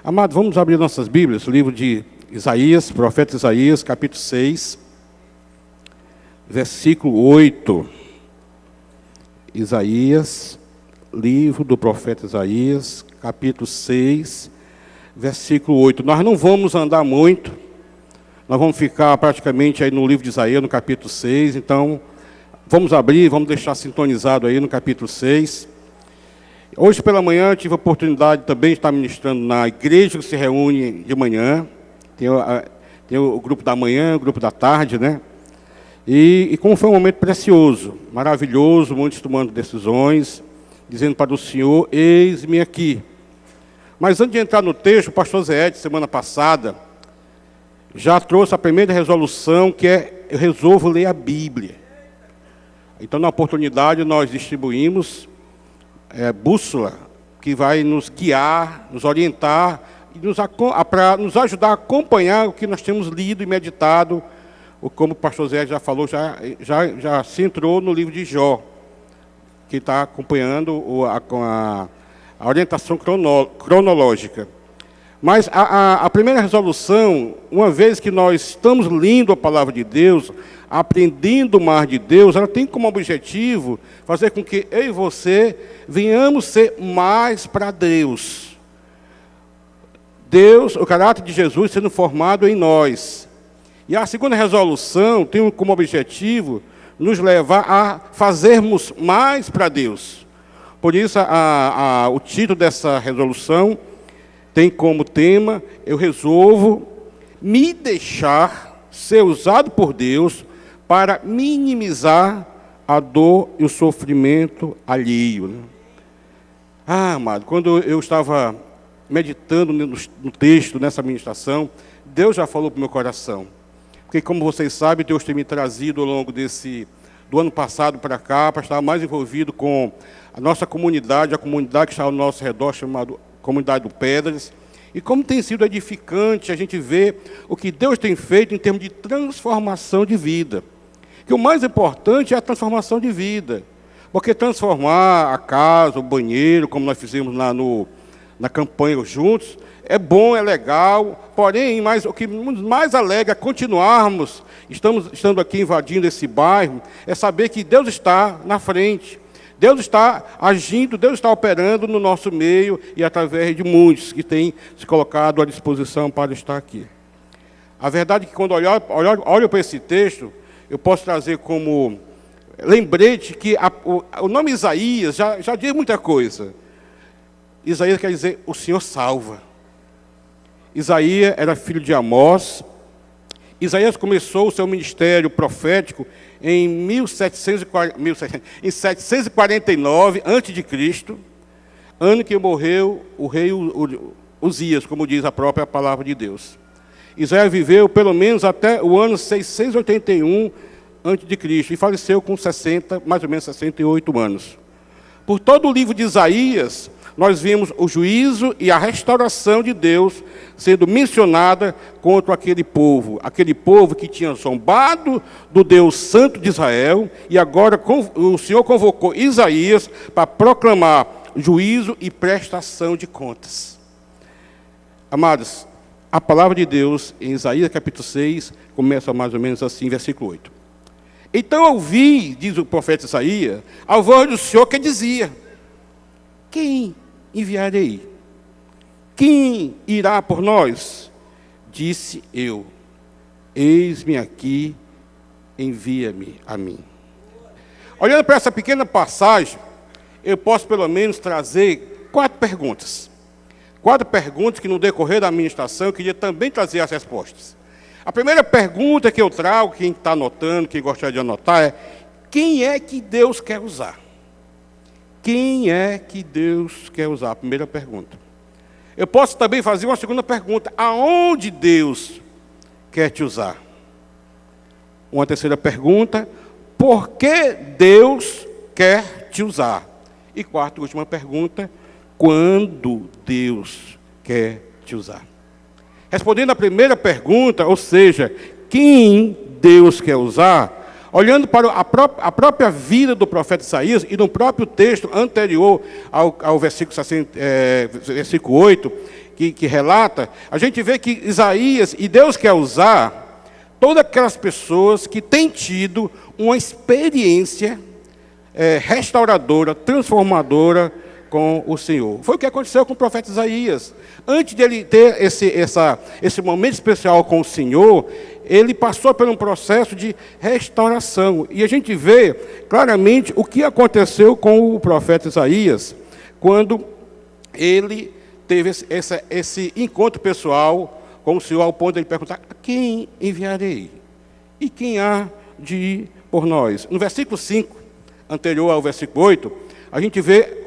Amados, vamos abrir nossas Bíblias, o livro de Isaías, profeta Isaías, capítulo 6, versículo 8. Isaías, livro do profeta Isaías, capítulo 6, versículo 8. Nós não vamos andar muito, nós vamos ficar praticamente aí no livro de Isaías, no capítulo 6, então vamos abrir, vamos deixar sintonizado aí no capítulo 6. Hoje pela manhã eu tive a oportunidade também de estar ministrando na igreja que se reúne de manhã. Tem o grupo da manhã, o grupo da tarde, né? E como foi um momento precioso, maravilhoso, muitos tomando decisões, dizendo para o Senhor, eis-me aqui. Mas antes de entrar no texto, o pastor Zé, semana passada, já trouxe a primeira resolução, que é, eu resolvo ler a Bíblia. Então, na oportunidade, nós distribuímos bússola, que vai nos guiar, nos orientar, e para nos ajudar a acompanhar o que nós temos lido e meditado, como o pastor Zé já falou, já se entrou no livro de Jó, que está acompanhando a orientação cronológica. Mas a primeira resolução, uma vez que nós estamos lendo a palavra de Deus, aprendendo mais de Deus, ela tem como objetivo fazer com que eu e você venhamos ser mais para Deus. Deus, o caráter de Jesus sendo formado em nós. E a segunda resolução tem como objetivo nos levar a fazermos mais para Deus. Por isso, o título dessa resolução tem como tema, eu resolvo me deixar ser usado por Deus para minimizar a dor e o sofrimento alheio. Né? Amado, quando eu estava meditando no texto, nessa ministração, Deus já falou para o meu coração. Porque, como vocês sabem, Deus tem me trazido ao longo do ano passado para cá, para estar mais envolvido com a nossa comunidade, a comunidade que está ao nosso redor, chamada Comunidade do Pedras. E como tem sido edificante a gente ver o que Deus tem feito em termos de transformação de vida. Que o mais importante é a transformação de vida. Porque transformar a casa, o banheiro, como nós fizemos lá na campanha juntos, é bom, é legal, porém, o que nos mais alegra é continuarmos, estando aqui invadindo esse bairro, é saber que Deus está na frente. Deus está agindo, Deus está operando no nosso meio e através de muitos que têm se colocado à disposição para estar aqui. A verdade é que quando olho para esse texto, eu posso trazer como lembrete que o nome Isaías já diz muita coisa. Isaías quer dizer, o Senhor salva. Isaías era filho de Amós. Isaías começou o seu ministério profético em 749 a.C., ano que morreu o rei Uzias, como diz a própria palavra de Deus. Isaías viveu pelo menos até o ano 681 a.C. e faleceu com mais ou menos 68 anos. Por todo o livro de Isaías, nós vimos o juízo e a restauração de Deus sendo mencionada contra aquele povo que tinha zombado do Deus Santo de Israel, e agora o Senhor convocou Isaías para proclamar juízo e prestação de contas. Amados, a palavra de Deus em Isaías capítulo 6 começa mais ou menos assim, versículo 8. Então eu ouvi, diz o profeta Isaías, a voz do Senhor que dizia, quem enviarei? Quem irá por nós? Disse eu, eis-me aqui, envia-me a mim. Olhando para essa pequena passagem, eu posso pelo menos trazer 4 perguntas. 4 perguntas que no decorrer da ministração eu queria também trazer as respostas. A primeira pergunta que eu trago, quem está anotando, quem gostaria de anotar, é: quem é que Deus quer usar? Quem é que Deus quer usar? A primeira pergunta. Eu posso também fazer uma segunda pergunta: aonde Deus quer te usar? Uma terceira pergunta: por que Deus quer te usar? E quarta e última pergunta: quando Deus quer te usar? Respondendo à primeira pergunta, ou seja, quem Deus quer usar, olhando para a própria vida do profeta Isaías, e no próprio texto anterior ao versículo 8, que relata, a gente vê que Isaías, e Deus quer usar todas aquelas pessoas que têm tido uma experiência restauradora, transformadora com o Senhor. Foi o que aconteceu com o profeta Isaías. Antes de ele ter esse momento especial com o Senhor, ele passou por um processo de restauração. E a gente vê claramente o que aconteceu com o profeta Isaías, quando ele teve esse encontro pessoal com o Senhor, ao ponto de ele perguntar: a quem enviarei? E quem há de ir por nós? No versículo 5, anterior ao versículo 8, a gente vê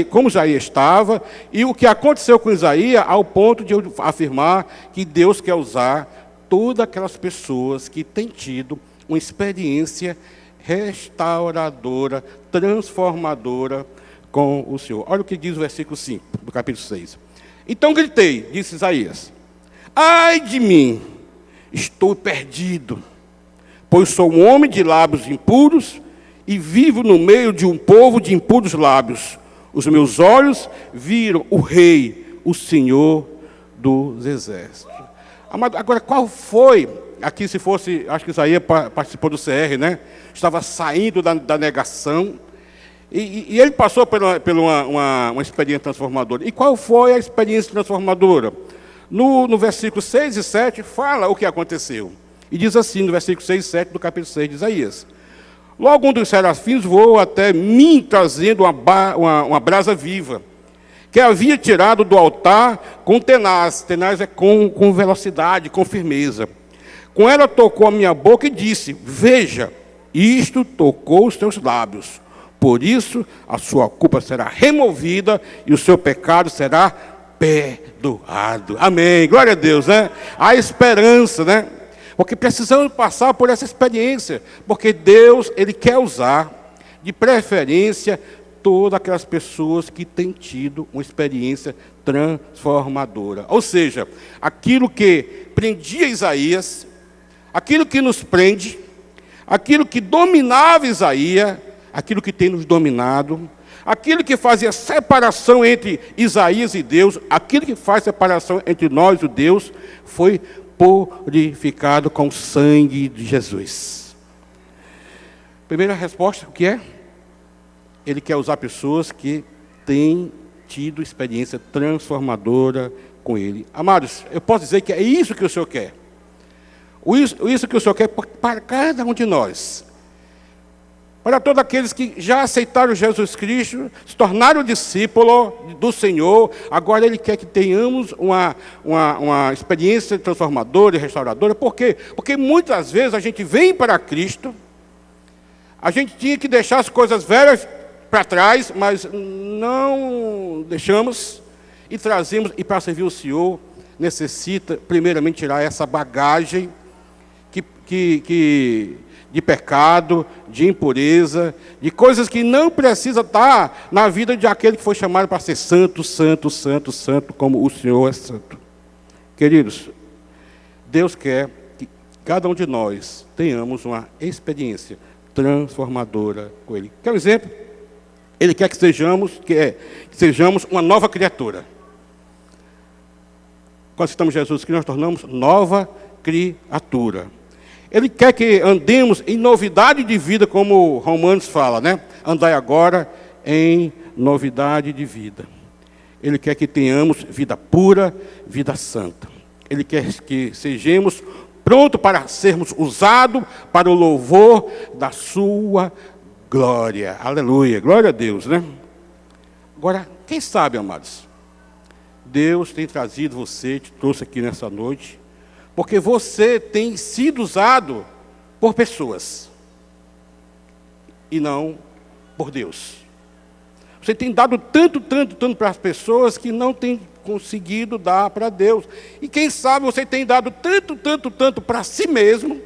como Isaías estava e o que aconteceu com Isaías, ao ponto de eu afirmar que Deus quer usar todas aquelas pessoas que têm tido uma experiência restauradora, transformadora com o Senhor. Olha o que diz o versículo 5 do capítulo 6. Então gritei, disse Isaías: ai de mim, estou perdido, pois sou um homem de lábios impuros e vivo no meio de um povo de impuros lábios. Os meus olhos viram o Rei, o Senhor dos Exércitos. Amado, agora qual foi, aqui se fosse, acho que Isaías participou do CR, né? Estava saindo da negação, e ele passou por uma experiência transformadora. E qual foi a experiência transformadora? No versículo 6 e 7, fala o que aconteceu. E diz assim, no versículo 6 e 7 do capítulo 6 de Isaías: logo um dos serafins voou até mim, trazendo uma brasa viva, que havia tirado do altar com tenaz. Tenaz é com velocidade, com firmeza. Com ela tocou a minha boca e disse: veja, isto tocou os teus lábios. Por isso a sua culpa será removida e o seu pecado será perdoado. Amém. Glória a Deus, né? Há esperança, né? Porque precisamos passar por essa experiência, porque Deus, Ele quer usar, de preferência, todas aquelas pessoas que têm tido uma experiência transformadora. Ou seja, aquilo que prendia Isaías, aquilo que nos prende, aquilo que dominava Isaías, aquilo que tem nos dominado, aquilo que fazia separação entre Isaías e Deus, aquilo que faz separação entre nós e Deus, foi purificado com o sangue de Jesus. Primeira resposta, o que é? Ele quer usar pessoas que têm tido experiência transformadora com Ele. Amados, eu posso dizer que é isso que o Senhor quer. Isso que o Senhor quer para cada um de nós. Para todos aqueles que já aceitaram Jesus Cristo, se tornaram discípulos do Senhor, agora Ele quer que tenhamos uma experiência transformadora e restauradora. Por quê? Porque muitas vezes a gente vem para Cristo, a gente tinha que deixar as coisas velhas para trás, mas não deixamos e trazemos, e para servir o Senhor, necessita primeiramente tirar essa bagagem de pecado, de impureza, de coisas que não precisa estar na vida de aquele que foi chamado para ser santo, santo, santo, santo, como o Senhor é santo. Queridos, Deus quer que cada um de nós tenhamos uma experiência transformadora com Ele. Quer um exemplo? Ele quer que sejamos uma nova criatura. Quando citamos Jesus, que nós tornamos nova criatura. Ele quer que andemos em novidade de vida, como Romanos fala, né? Andai agora em novidade de vida. Ele quer que tenhamos vida pura, vida santa. Ele quer que sejamos prontos para sermos usados para o louvor da sua glória. Aleluia, glória a Deus, né? Agora, quem sabe, amados, Deus tem trazido você, te trouxe aqui nessa noite, porque você tem sido usado por pessoas e não por Deus. Você tem dado tanto para as pessoas que não tem conseguido dar para Deus. E quem sabe você tem dado tanto para si mesmo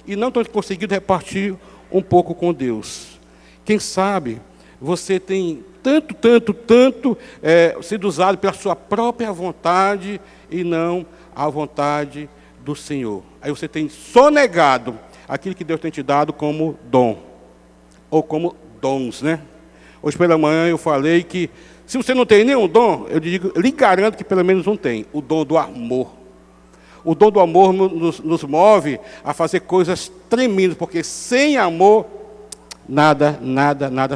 e não tem conseguido repartir um pouco com Deus. Quem sabe você tem sido usado pela sua própria vontade e não a vontade do Senhor. Aí você tem sonegado aquilo que Deus tem te dado como dom, ou como dons, né? Hoje pela manhã eu falei que Se você não tem nenhum dom, eu lhe garanto que pelo menos um tem, o dom do amor. O dom do amor nos move a fazer coisas tremendas, porque sem amor, nada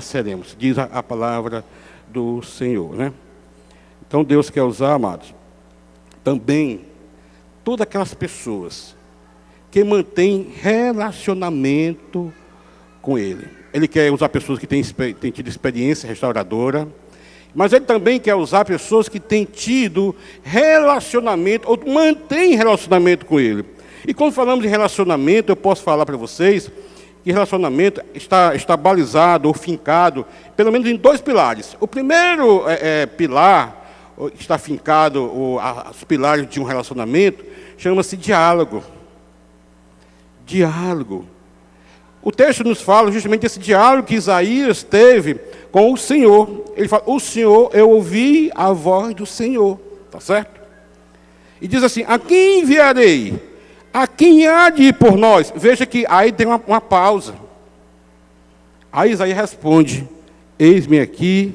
seremos, diz a palavra do Senhor, né? Então Deus quer usar, amados, também todas aquelas pessoas que mantêm relacionamento com Ele. Ele quer usar pessoas que têm tido experiência restauradora, mas Ele também quer usar pessoas que têm tido relacionamento, ou mantêm relacionamento com Ele. E quando falamos de relacionamento, eu posso falar para vocês que relacionamento está balizado ou fincado, pelo menos em dois pilares. O primeiro pilar, está fincado, os pilares de um relacionamento, chama-se diálogo. Diálogo. O texto nos fala justamente desse diálogo que Isaías teve com o Senhor. Ele fala, o Senhor, eu ouvi a voz do Senhor. Está certo? E diz assim, a quem enviarei? A quem há de ir por nós? Veja que aí tem uma pausa. Aí Isaías responde, eis-me aqui,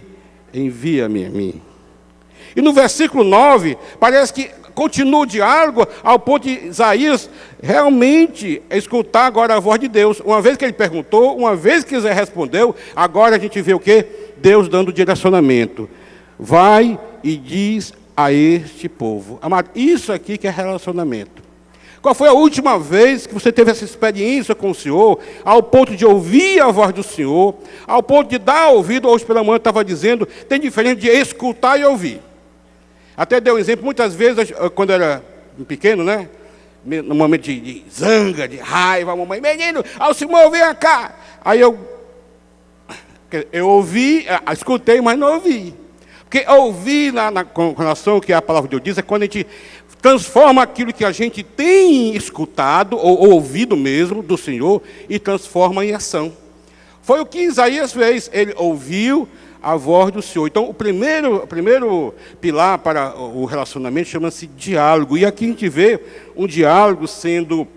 envia-me a mim. E no versículo 9, parece que continua o diálogo ao ponto de Isaías realmente escutar agora a voz de Deus. Uma vez que ele perguntou, uma vez que Isaías respondeu, agora a gente vê o quê? Deus dando direcionamento. Vai e diz a este povo. Amado, isso aqui que é relacionamento. Qual foi a última vez que você teve essa experiência com o Senhor, ao ponto de ouvir a voz do Senhor, ao ponto de dar ouvido, hoje pela manhã eu estava dizendo, tem diferença de escutar e ouvir. Até deu um exemplo, muitas vezes, quando eu era pequeno, né? No momento de zanga, de raiva, a mamãe, menino, Alcimão, vem cá. Aí eu ouvi, escutei, mas não ouvi. Porque ouvir, com relação ao que a palavra de Deus diz, é quando a gente transforma aquilo que a gente tem escutado, ou ouvido mesmo, do Senhor, e transforma em ação. Foi o que Isaías fez, ele ouviu a voz do Senhor. Então, o primeiro pilar para o relacionamento chama-se diálogo. E aqui a gente vê um diálogo sendo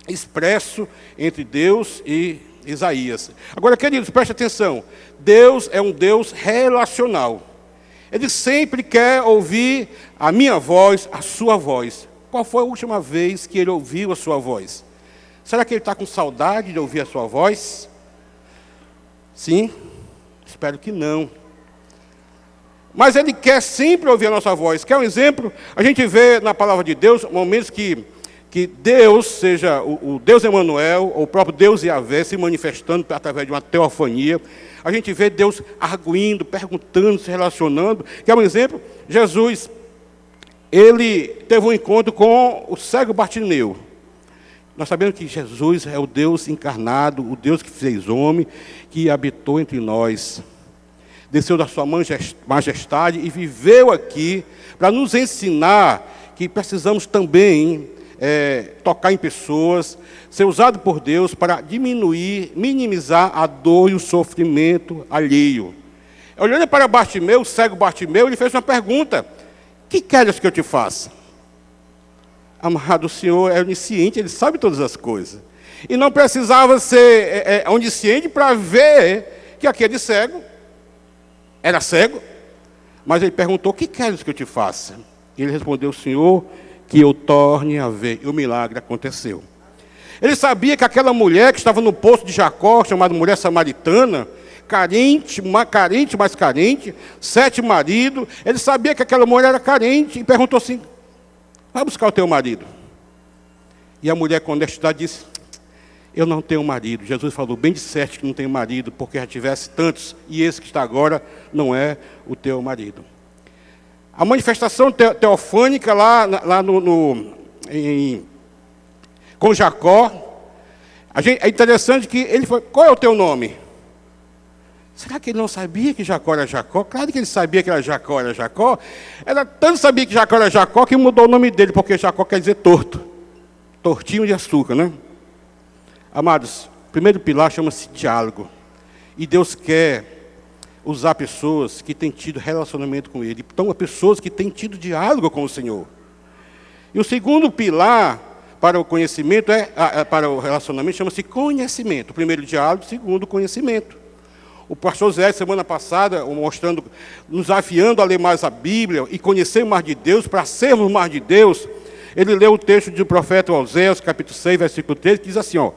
expresso entre Deus e Isaías. Agora, queridos, preste atenção. Deus é um Deus relacional. Ele sempre quer ouvir a minha voz, a sua voz. Qual foi a última vez que ele ouviu a sua voz? Será que ele está com saudade de ouvir a sua voz? Sim? Espero que não. Mas ele quer sempre ouvir a nossa voz. Quer um exemplo? A gente vê na palavra de Deus momentos que Deus, seja o Deus Emanuel, ou o próprio Deus Yahvé, se manifestando através de uma teofania. A gente vê Deus arguindo, perguntando, se relacionando. Quer um exemplo? Jesus, ele teve um encontro com o cego Bartimeu. Nós sabemos que Jesus é o Deus encarnado, o Deus que fez homem, que habitou entre nós. Desceu da sua majestade e viveu aqui para nos ensinar que precisamos também tocar em pessoas, ser usado por Deus para diminuir, minimizar a dor e o sofrimento alheio. Olhando para Bartimeu, o cego Bartimeu, ele fez uma pergunta: que queres que eu te faça? Amado, o Senhor é onisciente, Ele sabe todas as coisas. E não precisava ser onisciente para ver que aquele cego era cego. Mas ele perguntou, o que queres que eu te faça? E ele respondeu, Senhor, que eu torne a ver. E o milagre aconteceu. Ele sabia que aquela mulher que estava no poço de Jacó, chamada mulher samaritana, carente, mais carente, 7 maridos, ele sabia que aquela mulher era carente e perguntou assim, vai buscar o teu marido. E a mulher com honestidade disse, eu não tenho marido. Jesus falou, bem disseste que não tenho marido, porque já tivesse tantos, e esse que está agora não é o teu marido. A manifestação teofânica com Jacó, é interessante que ele falou, qual é o teu nome? Será que ele não sabia que Jacó era Jacó? Claro que ele sabia que Jacó era Jacó. Ela tanto sabia que Jacó era Jacó que mudou o nome dele, porque Jacó quer dizer torto. Tortinho de açúcar, né? Amados, o primeiro pilar chama-se diálogo. E Deus quer usar pessoas que têm tido relacionamento com Ele. Então, pessoas que têm tido diálogo com o Senhor. E o segundo pilar para o conhecimento, para o relacionamento, chama-se conhecimento. O primeiro diálogo, o segundo conhecimento. O pastor Zé, semana passada, mostrando, nos desafiando a ler mais a Bíblia e conhecer mais de Deus, para sermos mais de Deus, ele leu o texto do profeta Oséias, capítulo 6, versículo 13, que diz assim, ó,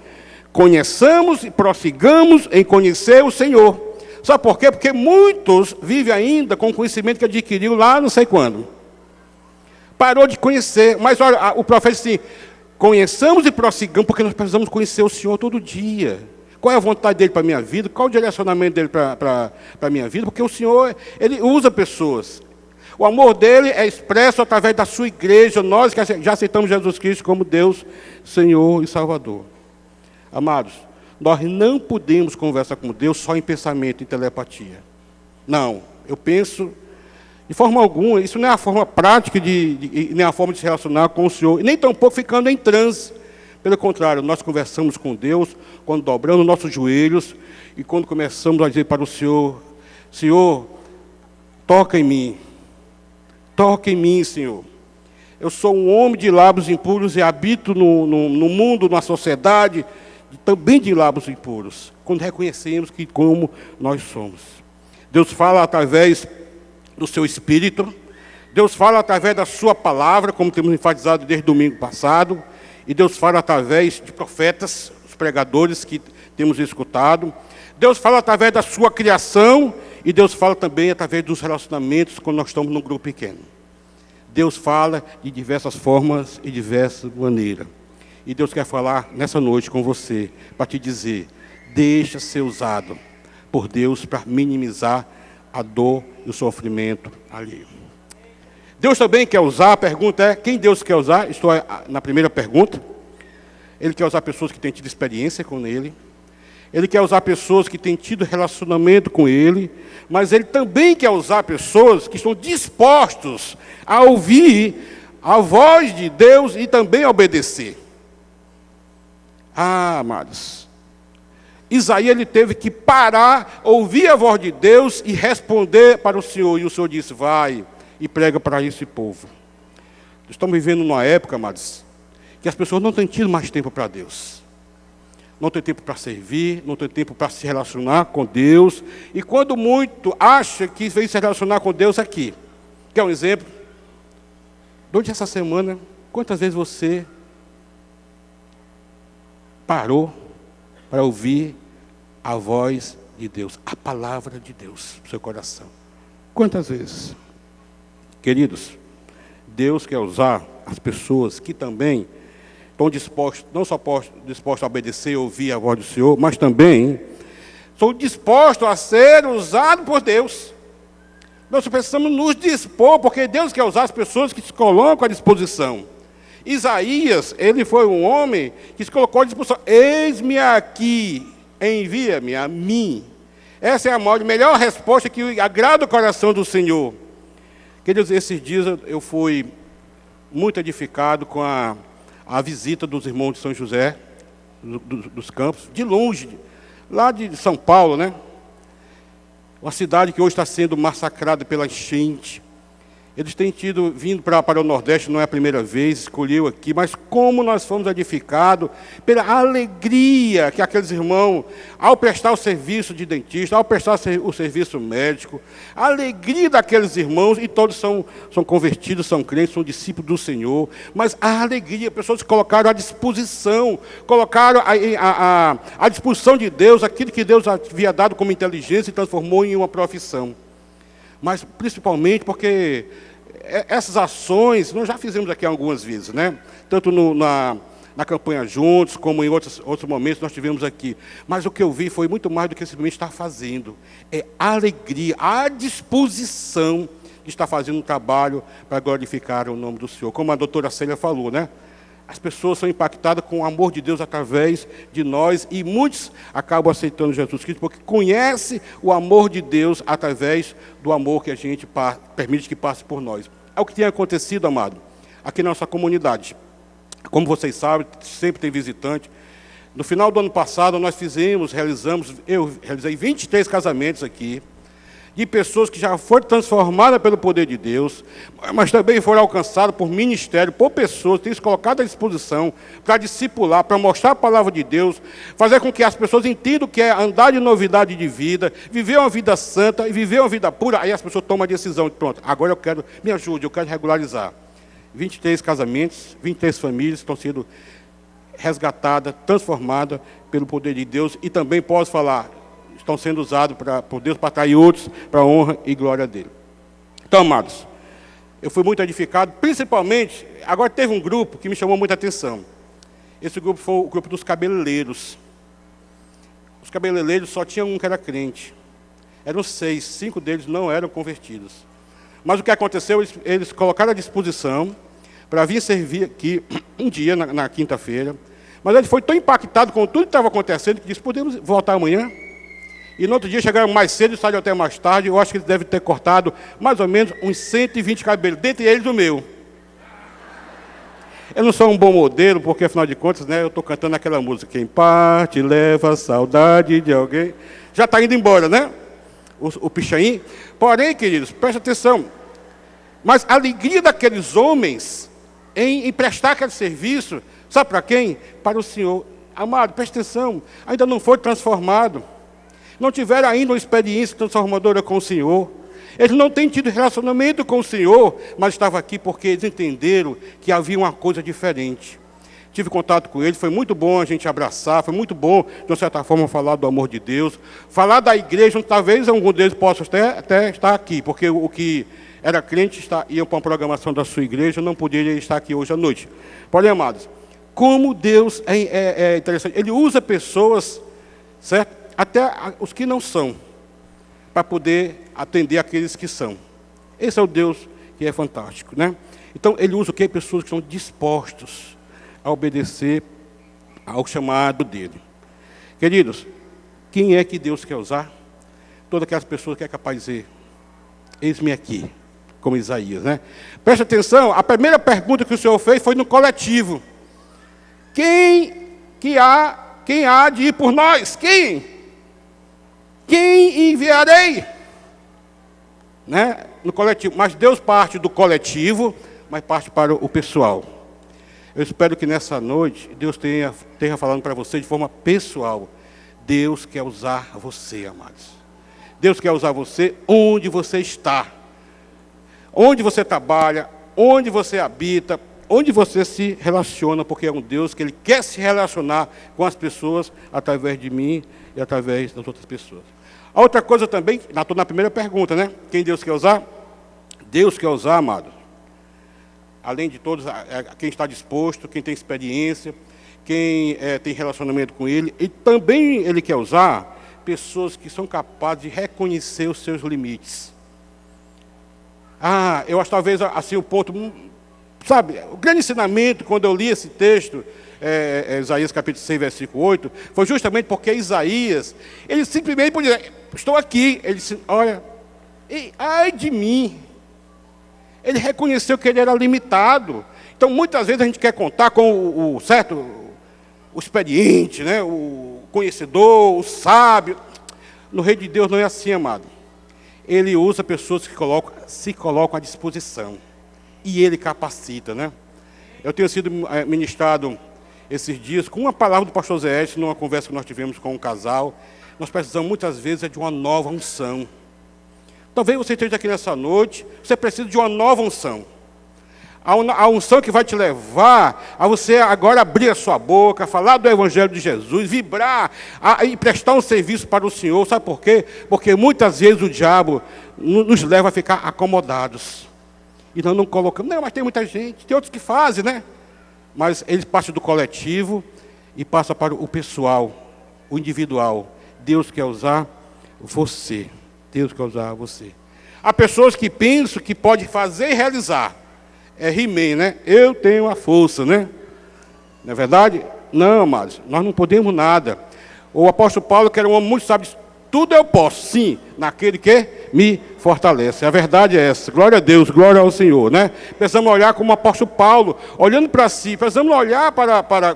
conheçamos e prossigamos em conhecer o Senhor. Sabe por quê? Porque muitos vivem ainda com o conhecimento que adquiriu lá não sei quando. Parou de conhecer, mas olha, o profeta disse assim, conheçamos e prossigamos, porque nós precisamos conhecer o Senhor todo dia. Qual é a vontade dele para a minha vida? Qual o direcionamento dele para a minha vida? Porque o Senhor, ele usa pessoas. O amor dele é expresso através da sua igreja, nós que já aceitamos Jesus Cristo como Deus, Senhor e Salvador. Amados, nós não podemos conversar com Deus só em pensamento e telepatia. Não, eu penso, de forma alguma, isso não é a forma prática, nem a forma de se relacionar com o Senhor, e nem tampouco ficando em transe. Pelo contrário, nós conversamos com Deus quando dobramos nossos joelhos e quando começamos a dizer para o Senhor, Senhor, toca em mim, Senhor. Eu sou um homem de lábios impuros e habito no mundo, na sociedade, também de lábios impuros, quando reconhecemos que como nós somos. Deus fala através do seu Espírito, Deus fala através da sua palavra, como temos enfatizado desde domingo passado, e Deus fala através de profetas, os pregadores que temos escutado. Deus fala através da sua criação e Deus fala também através dos relacionamentos quando nós estamos num grupo pequeno. Deus fala de diversas formas e diversas maneiras. E Deus quer falar nessa noite com você, para te dizer, deixa ser usado por Deus para minimizar a dor e o sofrimento alheio. Deus também quer usar, a pergunta é, quem Deus quer usar? Estou na primeira pergunta. Ele quer usar pessoas que têm tido experiência com Ele. Ele quer usar pessoas que têm tido relacionamento com Ele. Mas Ele também quer usar pessoas que estão dispostos a ouvir a voz de Deus e também a obedecer. Ah, amados. Isaías ele teve que parar, ouvir a voz de Deus e responder para o Senhor. E o Senhor disse, vai e prega para esse povo. Estamos vivendo numa época, amados, que as pessoas não têm tido mais tempo para Deus. Não tem tempo para servir, não tem tempo para se relacionar com Deus. E quando muito acha que veio se relacionar com Deus aqui. Quer um exemplo? Durante essa semana, quantas vezes você parou para ouvir a voz de Deus, a palavra de Deus no seu coração? Quantas vezes? Queridos, Deus quer usar as pessoas que também estão dispostas, não só dispostas a obedecer e ouvir a voz do Senhor, mas também são dispostos a ser usados por Deus. Nós precisamos nos dispor, porque Deus quer usar as pessoas que se colocam à disposição. Isaías, ele foi um homem que se colocou à disposição. Eis-me aqui, envia-me a mim. Essa é a melhor resposta que agrada o coração do Senhor. Queridos, esses dias eu fui muito edificado com a visita dos irmãos de São José, dos Campos, de longe, lá de São Paulo, né? Uma cidade que hoje está sendo massacrada pela enchente. Eles têm vindo para o Nordeste, não é a primeira vez, escolheu aqui, mas como nós fomos edificados pela alegria que aqueles irmãos, ao prestar o serviço de dentista, ao prestar o serviço médico, a alegria daqueles irmãos, e todos são convertidos, são crentes, são discípulos do Senhor, mas a alegria, pessoas se colocaram à disposição, colocaram à disposição de Deus, aquilo que Deus havia dado como inteligência e transformou em uma profissão. Mas principalmente porque essas ações, nós já fizemos aqui algumas vezes, né? Tanto na campanha Juntos, como em outros momentos nós tivemos aqui. Mas o que eu vi foi muito mais do que simplesmente estar fazendo. É a alegria, a disposição de estar fazendo um trabalho para glorificar o nome do Senhor. Como a doutora Célia falou, né? As pessoas são impactadas com o amor de Deus através de nós, e muitos acabam aceitando Jesus Cristo, porque conhecem o amor de Deus através do amor que a gente permite que passe por nós. É o que tem acontecido, amado, aqui na nossa comunidade. Como vocês sabem, sempre tem visitante. No final do ano passado, eu realizei 23 casamentos aqui. de pessoas que já foram transformadas pelo poder de Deus, mas também foram alcançadas por ministério, por pessoas que têm se colocado à disposição para discipular, para mostrar a palavra de Deus, fazer com que as pessoas entendam o que é andar de novidade de vida, viver uma vida santa e viver uma vida pura. Aí as pessoas tomam a decisão, pronto, agora eu quero, me ajude, eu quero regularizar. 23 casamentos, 23 famílias estão sendo resgatadas, transformadas pelo poder de Deus, e também posso falar, estão sendo usados por Deus para atrair outros para a honra e glória dele. Então, amados, eu fui muito edificado, principalmente, agora teve um grupo que me chamou muita atenção. Esse grupo foi o grupo dos cabeleireiros. Os cabeleireiros só tinha um que era crente. Eram 6, 5 deles não eram convertidos. Mas o que aconteceu, eles colocaram à disposição para vir servir aqui um dia, na quinta-feira. Mas ele foi tão impactado com tudo que estava acontecendo, que disse, podemos voltar amanhã? E no outro dia chegaram mais cedo e saíram até mais tarde. Eu acho que eles devem ter cortado mais ou menos uns 120 cabelos, dentre eles o meu. Eu não sou um bom modelo, porque afinal de contas, né, eu estou cantando aquela música, quem parte leva a saudade de alguém. Já está indo embora, né? O pichain. Porém, queridos, preste atenção. Mas a alegria daqueles homens em prestar aquele serviço, sabe para quem? Para o Senhor. Amado, preste atenção, ainda não foi transformado. Não tiveram ainda uma experiência transformadora com o Senhor. Eles não têm tido relacionamento com o Senhor, mas estavam aqui porque eles entenderam que havia uma coisa diferente. Tive contato com eles, foi muito bom a gente abraçar, foi muito bom, de uma certa forma, falar do amor de Deus. Falar da igreja, talvez algum deles possa até estar aqui, porque o que era crente ia para uma programação da sua igreja, não poderia estar aqui hoje à noite. Porém, amados, como Deus é interessante. Ele usa pessoas, certo? Até os que não são, para poder atender aqueles que são. Esse é o Deus que é fantástico, né? Então, ele usa o quê? Pessoas que estão dispostos a obedecer ao chamado dele. Queridos, quem é que Deus quer usar? Todas aquelas pessoas que é capaz de dizer, eis-me aqui, como Isaías, né? Preste atenção, a primeira pergunta que o Senhor fez foi no coletivo. Quem há de ir por nós? Quem enviarei? Né? No coletivo. Mas Deus parte do coletivo, mas parte para o pessoal. Eu espero que nessa noite Deus esteja falando para você de forma pessoal. Deus quer usar você, amados. Deus quer usar você onde você está. Onde você trabalha, onde você habita, onde você se relaciona, porque é um Deus que Ele quer se relacionar com as pessoas através de mim e através das outras pessoas. A outra coisa também, estou na primeira pergunta, né? Quem Deus quer usar? Deus quer usar, amado. Além de todos, quem está disposto, quem tem experiência, quem tem relacionamento com Ele. E também Ele quer usar pessoas que são capazes de reconhecer os seus limites. Eu acho talvez assim o ponto, sabe, o grande ensinamento, quando eu li esse texto, Isaías capítulo 6, versículo 8, foi justamente porque Isaías, ele simplesmente podia dizer, estou aqui. Ele disse, olha, ai de mim. Ele reconheceu que ele era limitado. Então, muitas vezes a gente quer contar com o experiente, né? O conhecedor, o sábio. No reino de Deus não é assim, amado. Ele usa pessoas que se colocam à disposição. E Ele capacita, né? Eu tenho sido ministrado esses dias com uma palavra do pastor Zé Edson, numa conversa que nós tivemos com um casal. Nós precisamos muitas vezes de uma nova unção. Talvez você esteja aqui nessa noite, você precisa de uma nova unção. A unção que vai te levar a você agora abrir a sua boca, falar do Evangelho de Jesus, vibrar e prestar um serviço para o Senhor. Sabe por quê? Porque muitas vezes o diabo nos leva a ficar acomodados. E nós não colocamos, não, mas tem muita gente, tem outros que fazem, né? Mas eles passam do coletivo e passam para o pessoal, o individual. Deus quer usar você. Deus quer usar você. Há pessoas que pensam que pode fazer e realizar. É He-Man, né? Eu tenho a força, né? Não é verdade? Não, amados, nós não podemos nada. O apóstolo Paulo, que era um homem muito sábio, disse, tudo eu posso, sim, naquele que me fortalece. A verdade é essa. Glória a Deus, glória ao Senhor, né? Precisamos olhar como o apóstolo Paulo, olhando para si. Precisamos olhar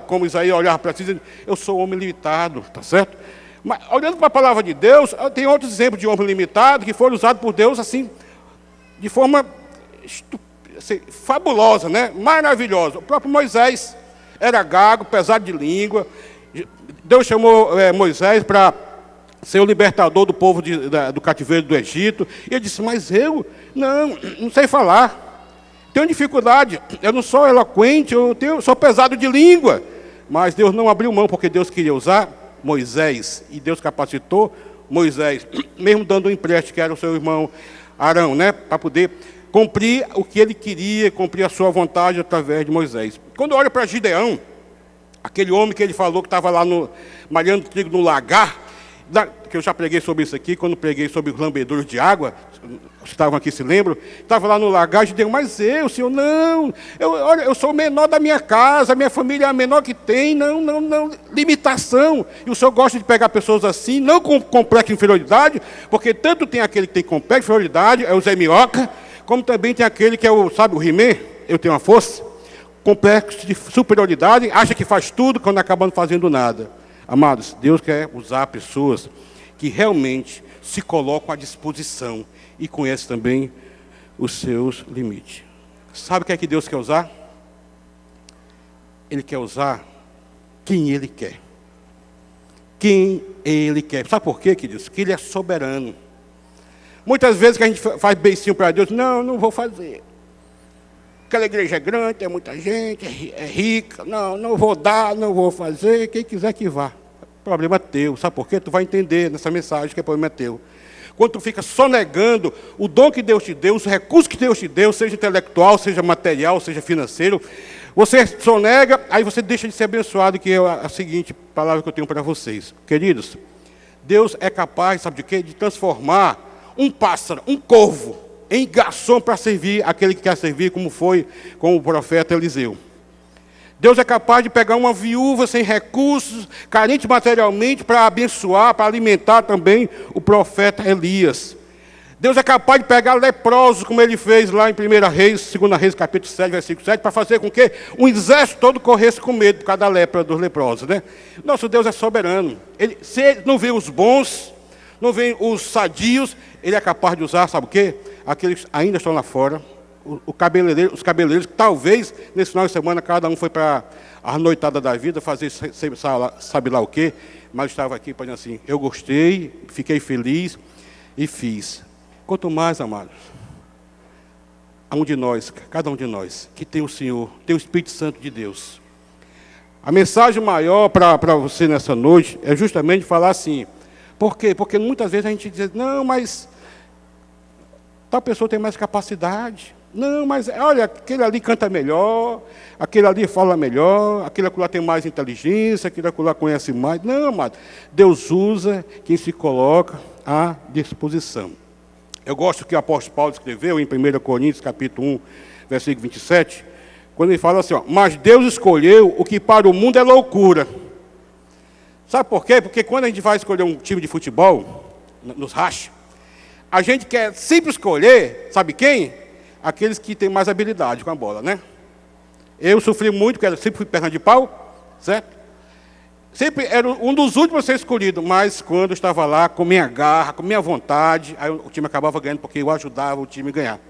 como Isaías olhar para si, dizendo, eu sou um homem limitado, tá certo? Mas, olhando para a palavra de Deus, tem outros exemplos de homem limitado que foram usados por Deus assim, de forma assim, fabulosa, né? Maravilhosa. O próprio Moisés era gago, pesado de língua. Deus chamou Moisés para ser o libertador do povo do cativeiro do Egito. E ele disse, mas eu não sei falar. Tenho dificuldade. Eu não sou eloquente, sou pesado de língua. Mas Deus não abriu mão, porque Deus queria usar Moisés. E Deus capacitou Moisés, mesmo dando um empréstimo, que era o seu irmão Arão, né? Para poder cumprir o que ele queria, cumprir a sua vontade através de Moisés. Quando olha para Gideão, aquele homem que ele falou que estava lá malhando trigo no lagar, que eu já preguei sobre isso aqui, quando preguei sobre os lambedouros de água, vocês estavam aqui, se lembram? Estava lá no lagar, Gideão, mas senhor, não, olha, eu sou o menor da minha casa, a minha família é a menor que tem, não, limitação. E o senhor gosta de pegar pessoas assim, não com complexo de inferioridade, porque tanto tem aquele que tem complexo de inferioridade, é o Zé Minhoca, como também tem aquele que é o He-Man, eu tenho uma força, complexo de superioridade, acha que faz tudo quando acaba não fazendo nada. Amados, Deus quer usar pessoas que realmente se colocam à disposição e conhecem também os seus limites. Sabe o que é que Deus quer usar? Ele quer usar quem Ele quer. Quem Ele quer. Sabe por quê, queridos? Porque Ele é soberano. Muitas vezes que a gente faz beicinho para Deus, não vou fazer. Aquela igreja é grande, tem muita gente, é rica, não vou dar, não vou fazer, quem quiser que vá. Problema teu, sabe por quê? Tu vai entender nessa mensagem que é problema teu. Quando tu fica só negando o dom que Deus te deu, os recursos que Deus te deu, seja intelectual, seja material, seja financeiro, você só nega, aí você deixa de ser abençoado, que é a seguinte palavra que eu tenho para vocês. Queridos, Deus é capaz, sabe de quê? De transformar um pássaro, um corvo, em garçom para servir aquele que quer servir, como foi com o profeta Eliseu. Deus é capaz de pegar uma viúva sem recursos, carente materialmente, para abençoar, para alimentar também o profeta Elias. Deus é capaz de pegar leprosos, como ele fez lá em 1 Reis, 2 Reis, capítulo 7, versículo 7, para fazer com que um exército todo corresse com medo por causa da lepra dos leprosos, né? Nosso Deus é soberano. Se ele não vê os bons, não vê os sadios, ele é capaz de usar, sabe o quê? Aqueles que ainda estão lá fora, os cabeleireiros, que talvez nesse final de semana cada um foi para a noitada da vida, fazer sabe lá o quê, mas estava aqui para dizer assim, eu gostei, fiquei feliz e fiz. Quanto mais, amados, cada um de nós, que tem o Senhor, tem o Espírito Santo de Deus. A mensagem maior para você nessa noite é justamente falar assim. Por quê? Porque muitas vezes a gente diz, não, mas tal pessoa tem mais capacidade. Não, mas olha, aquele ali canta melhor, aquele ali fala melhor, aquele lá tem mais inteligência, aquele lá conhece mais. Não, amado, Deus usa quem se coloca à disposição. Eu gosto que o apóstolo Paulo escreveu em 1 Coríntios, capítulo 1, versículo 27, quando ele fala assim, mas Deus escolheu o que para o mundo é loucura. Sabe por quê? Porque quando a gente vai escolher um time de futebol, nos racha, a gente quer sempre escolher, sabe quem? Aqueles que têm mais habilidade com a bola, né? Eu sofri muito, porque eu sempre fui perna de pau, certo? Sempre era um dos últimos a ser escolhido, mas quando eu estava lá, com minha garra, com minha vontade, aí o time acabava ganhando, porque eu ajudava o time a ganhar,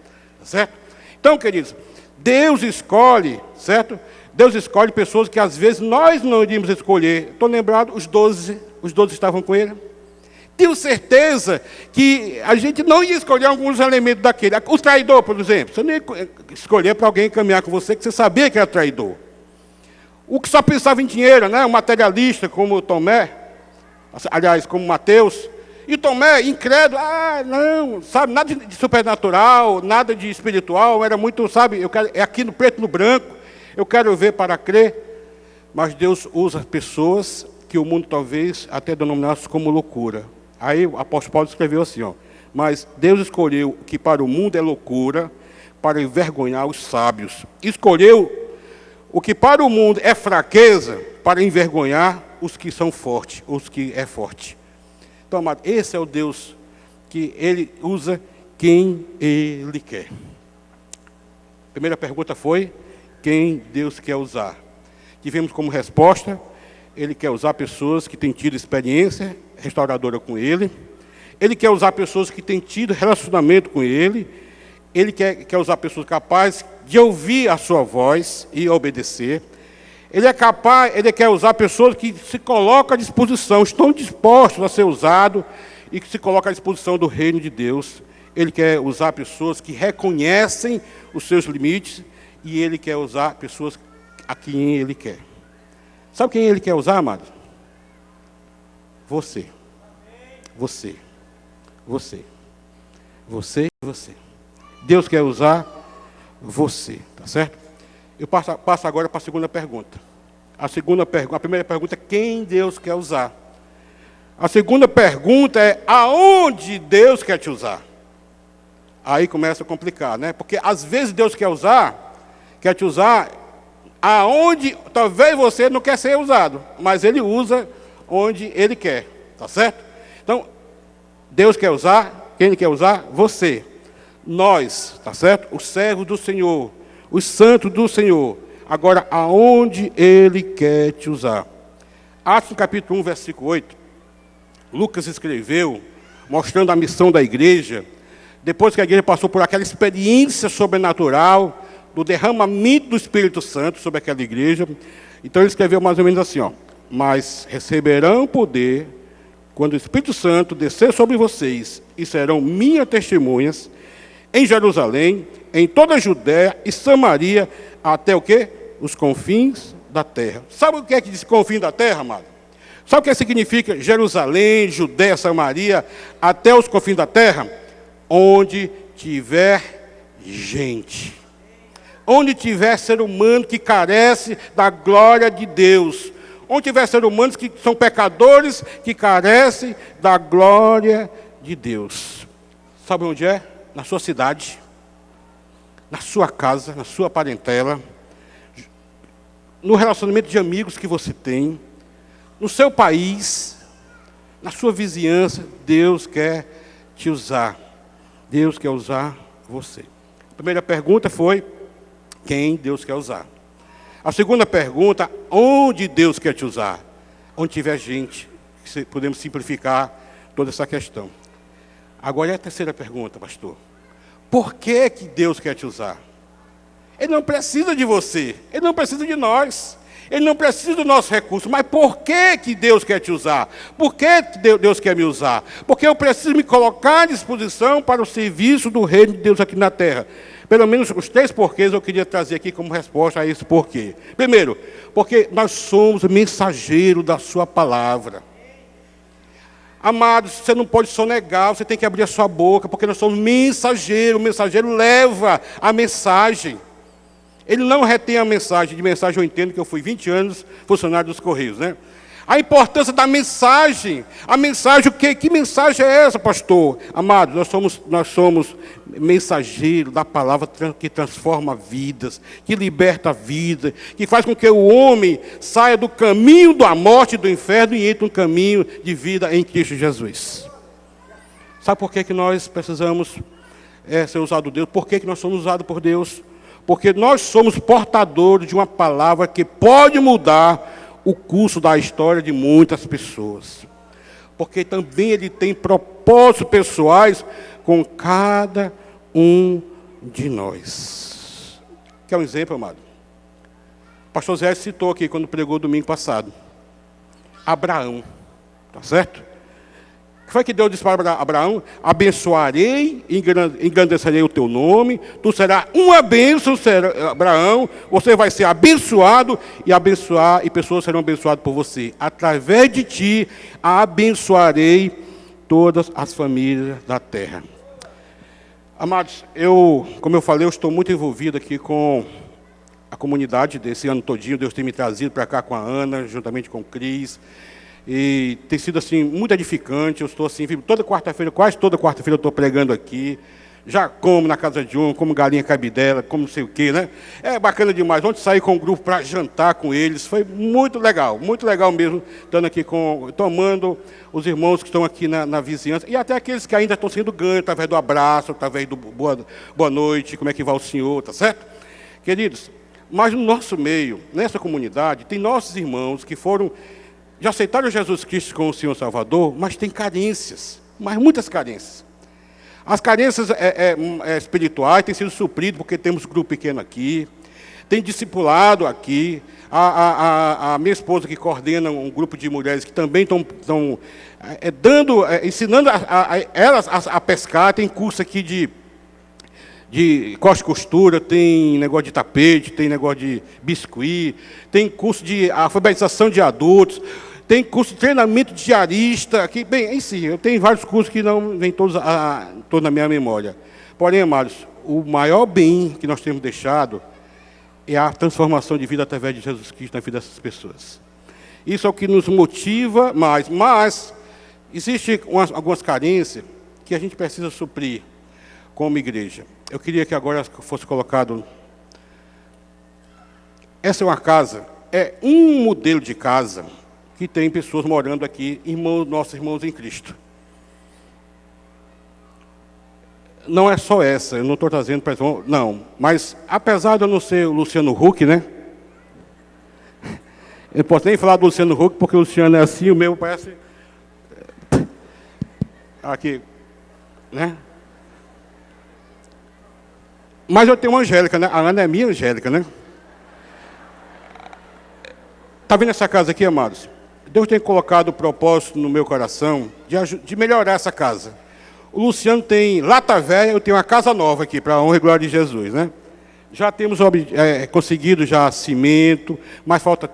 certo? Então, queridos, Deus escolhe, certo? Deus escolhe pessoas que às vezes nós não iríamos escolher. Estou lembrado, os 12 estavam com ele. Tenho certeza que a gente não ia escolher alguns elementos daquele. O traidor, por exemplo. Você não ia escolher para alguém caminhar com você que você sabia que era traidor. O que só pensava em dinheiro, né? O materialista, como Tomé, aliás, como Mateus. E Tomé, incrédulo, não, sabe, nada de supernatural, nada de espiritual, era muito, sabe, é aqui no preto e no branco, eu quero ver para crer. Mas Deus usa pessoas que o mundo talvez até denominasse como loucura. Aí o apóstolo Paulo escreveu assim, mas Deus escolheu o que para o mundo é loucura, para envergonhar os sábios. Escolheu o que para o mundo é fraqueza, para envergonhar os que são fortes, os que é forte. Então, amado, esse é o Deus que Ele usa quem Ele quer. A primeira pergunta foi, quem Deus quer usar? Tivemos como resposta, Ele quer usar pessoas que têm tido experiência restauradora com Ele. Ele quer usar pessoas que têm tido relacionamento com Ele. Ele quer usar pessoas capazes de ouvir a sua voz e obedecer. Ele quer usar pessoas que se colocam à disposição, estão dispostos a ser usados e que se colocam à disposição do reino de Deus. Ele quer usar pessoas que reconhecem os seus limites e Ele quer usar pessoas a quem Ele quer. Sabe quem Ele quer usar, amado? Você. Você. Você. Você e você. Deus quer usar você, tá certo? Eu passo agora para a segunda pergunta. A primeira pergunta é quem Deus quer usar. A segunda pergunta é aonde Deus quer te usar. Aí começa a complicar, né? Porque às vezes Deus quer te usar aonde talvez você não quer ser usado, mas Ele usa onde Ele quer, tá certo? Então, Deus quer usar, quem Ele quer usar? Você. Nós, tá certo? Os servos do Senhor, os santos do Senhor. Agora, aonde Ele quer te usar? Atos capítulo 1, versículo 8. Lucas escreveu, mostrando a missão da igreja, depois que a igreja passou por aquela experiência sobrenatural, do derramamento do Espírito Santo sobre aquela igreja. Então ele escreveu mais ou menos assim, ó: mas receberão poder quando o Espírito Santo descer sobre vocês, e serão minhas testemunhas em Jerusalém, em toda a Judéia e Samaria, até o quê? Os confins da terra. Sabe o que é que diz confins da terra, amado? Sabe o que significa Jerusalém, Judéia, Samaria, até os confins da terra? Onde tiver gente. Onde tiver ser humano que carece da glória de Deus. Onde tiver ser humanos que são pecadores, que carecem da glória de Deus. Sabe onde é? Na sua cidade, na sua casa, na sua parentela, no relacionamento de amigos que você tem, no seu país, na sua vizinhança. Deus quer te usar. Deus quer usar você. A primeira pergunta foi quem Deus quer usar. A segunda pergunta, onde Deus quer te usar? Onde tiver gente, podemos simplificar toda essa questão. Agora é a terceira pergunta, pastor. Por que Deus quer te usar? Ele não precisa de você, Ele não precisa de nós, Ele não precisa do nosso recurso, mas por que Deus quer te usar? Por que Deus quer me usar? Porque eu preciso me colocar à disposição para o serviço do reino de Deus aqui na terra. Pelo menos os 3 porquês eu queria trazer aqui como resposta a esse porquê. Primeiro, porque nós somos mensageiros da sua palavra. Amados, você não pode sonegar, você tem que abrir a sua boca, porque nós somos mensageiros. O mensageiro leva a mensagem. Ele não retém a mensagem. De mensagem eu entendo que eu fui 20 anos funcionário dos Correios, né? A importância da mensagem. A mensagem, o quê? Que mensagem é essa, pastor? Amados, nós somos mensageiros da palavra que transforma vidas, que liberta a vida, que faz com que o homem saia do caminho da morte e do inferno e entre um caminho de vida em Cristo Jesus. Sabe por que nós precisamos ser usados por Deus? Por que nós somos usados por Deus? Porque nós somos portadores de uma palavra que pode mudar o curso da história de muitas pessoas. Porque também Ele tem propósitos pessoais com cada um de nós. Quer um exemplo, amado? O pastor Zé citou aqui quando pregou domingo passado. Abraão, tá certo? O que foi que Deus disse para Abraão? Abençoarei, engrandecerei o teu nome, tu serás uma bênção, Abraão, você vai ser abençoado e pessoas serão abençoadas por você. Através de ti, abençoarei todas as famílias da terra. Amados, como eu falei, eu estou muito envolvido aqui com a comunidade desse ano todinho. Deus tem me trazido para cá com a Ana, juntamente com o Cris. E tem sido assim muito edificante. Eu estou assim, toda quarta-feira, quase toda quarta-feira eu estou pregando aqui. Já como na casa de um, como galinha cabidela, como não sei o quê, né? É bacana demais. Ontem saí com um grupo para jantar com eles. Foi muito legal mesmo, estando aqui tomando os irmãos que estão aqui na vizinhança. E até aqueles que ainda estão sendo ganhos, através do abraço, através do boa noite, como é que vai o senhor, tá certo? Queridos, mas no nosso meio, nessa comunidade, tem nossos irmãos que foram já aceitaram Jesus Cristo como o Senhor Salvador, mas tem carências, mas muitas carências. As carências espirituais têm sido supridas porque temos um grupo pequeno aqui, tem discipulado aqui, a minha esposa que coordena um grupo de mulheres que também estão ensinando elas a pescar, tem curso aqui de corte e costura, tem negócio de tapete, tem negócio de biscuit, tem curso de alfabetização de adultos, tem curso de treinamento de diarista, que, bem, em si, eu tenho vários cursos que não vêm todos na minha memória. Porém, amados, o maior bem que nós temos deixado é a transformação de vida através de Jesus Cristo na vida dessas pessoas. Isso é o que nos motiva mais, mas existem algumas carências que a gente precisa suprir como igreja. Eu queria que agora fosse colocado... Essa é uma casa, é um modelo de casa que tem pessoas morando aqui, nossos irmãos em Cristo. Não é só essa, eu não estou trazendo para não, mas apesar de eu não ser o Luciano Huck, né? Eu não posso nem falar do Luciano Huck, porque o Luciano é assim, o meu parece... Aqui, né? Mas eu tenho uma Angélica, né? A Ana é minha Angélica, né? Está vendo essa casa aqui, amados? Deus tem colocado o propósito no meu coração de melhorar essa casa. O Luciano tem lata velha, eu tenho uma casa nova aqui, para a honra e glória de Jesus, né? Já temos conseguido já cimento, mas falta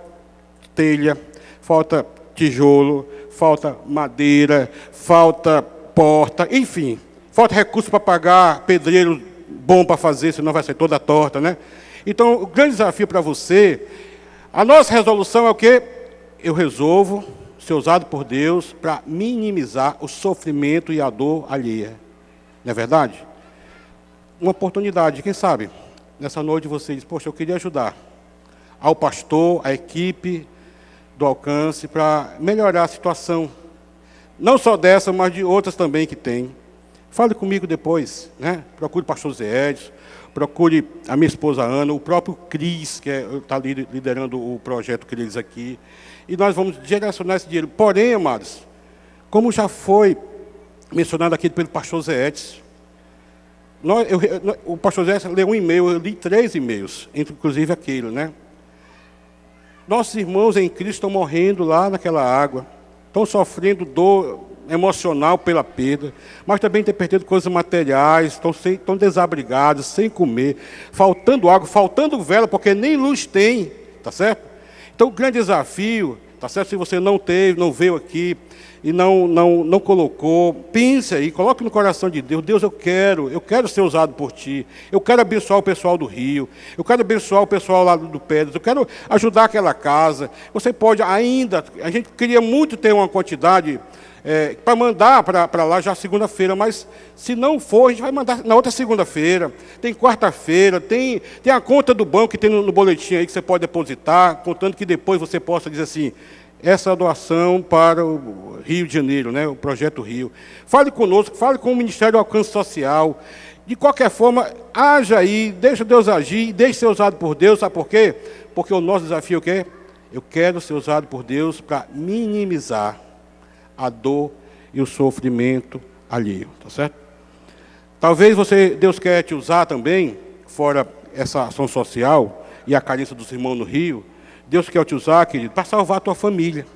telha, falta tijolo, falta madeira, falta porta, enfim. Falta recurso para pagar pedreiro bom para fazer, senão vai ser toda torta, né? Então, o grande desafio para você, a nossa resolução é o quê? Eu resolvo ser usado por Deus para minimizar o sofrimento e a dor alheia. Não é verdade? Uma oportunidade, quem sabe, nessa noite você diz, poxa, eu queria ajudar ao pastor, à equipe do Alcance, para melhorar a situação. Não só dessa, mas de outras também que tem. Fale comigo depois, né? Procure o pastor Zé Edson, procure a minha esposa Ana, o próprio Cris, que está liderando o projeto Cris aqui. E nós vamos direcionar esse dinheiro. Porém, amados, como já foi mencionado aqui pelo pastor Zé Edson, o pastor Zé Edson leu um e-mail, eu li 3 e-mails, inclusive aquele, né? Nossos irmãos em Cristo estão morrendo lá naquela água, estão sofrendo dor emocional pela perda, mas também têm perdido coisas materiais, estão desabrigados, sem comer, faltando água, faltando vela, porque nem luz tem, tá certo? Então, o grande desafio, tá certo? Se você não teve, não veio aqui e não colocou, pense aí, coloque no coração de Deus. Deus, eu quero ser usado por Ti. Eu quero abençoar o pessoal do Rio. Eu quero abençoar o pessoal lá do Pedras. Eu quero ajudar aquela casa. Você pode ainda, a gente queria muito ter uma quantidade para mandar para lá já segunda-feira, mas se não for, a gente vai mandar na outra segunda-feira, tem quarta-feira, tem a conta do banco que tem no boletim aí que você pode depositar, contando que depois você possa dizer assim, essa doação para o Rio de Janeiro, né, o Projeto Rio. Fale conosco, fale com o Ministério do Alcance Social. De qualquer forma, haja aí, deixa Deus agir, deixe ser usado por Deus, sabe por quê? Porque o nosso desafio é o quê? Eu quero ser usado por Deus para minimizar a dor e o sofrimento alheio, tá certo? Talvez Deus quer te usar também, fora essa ação social e a carência dos irmãos no Rio, Deus quer te usar, querido, para salvar a tua família.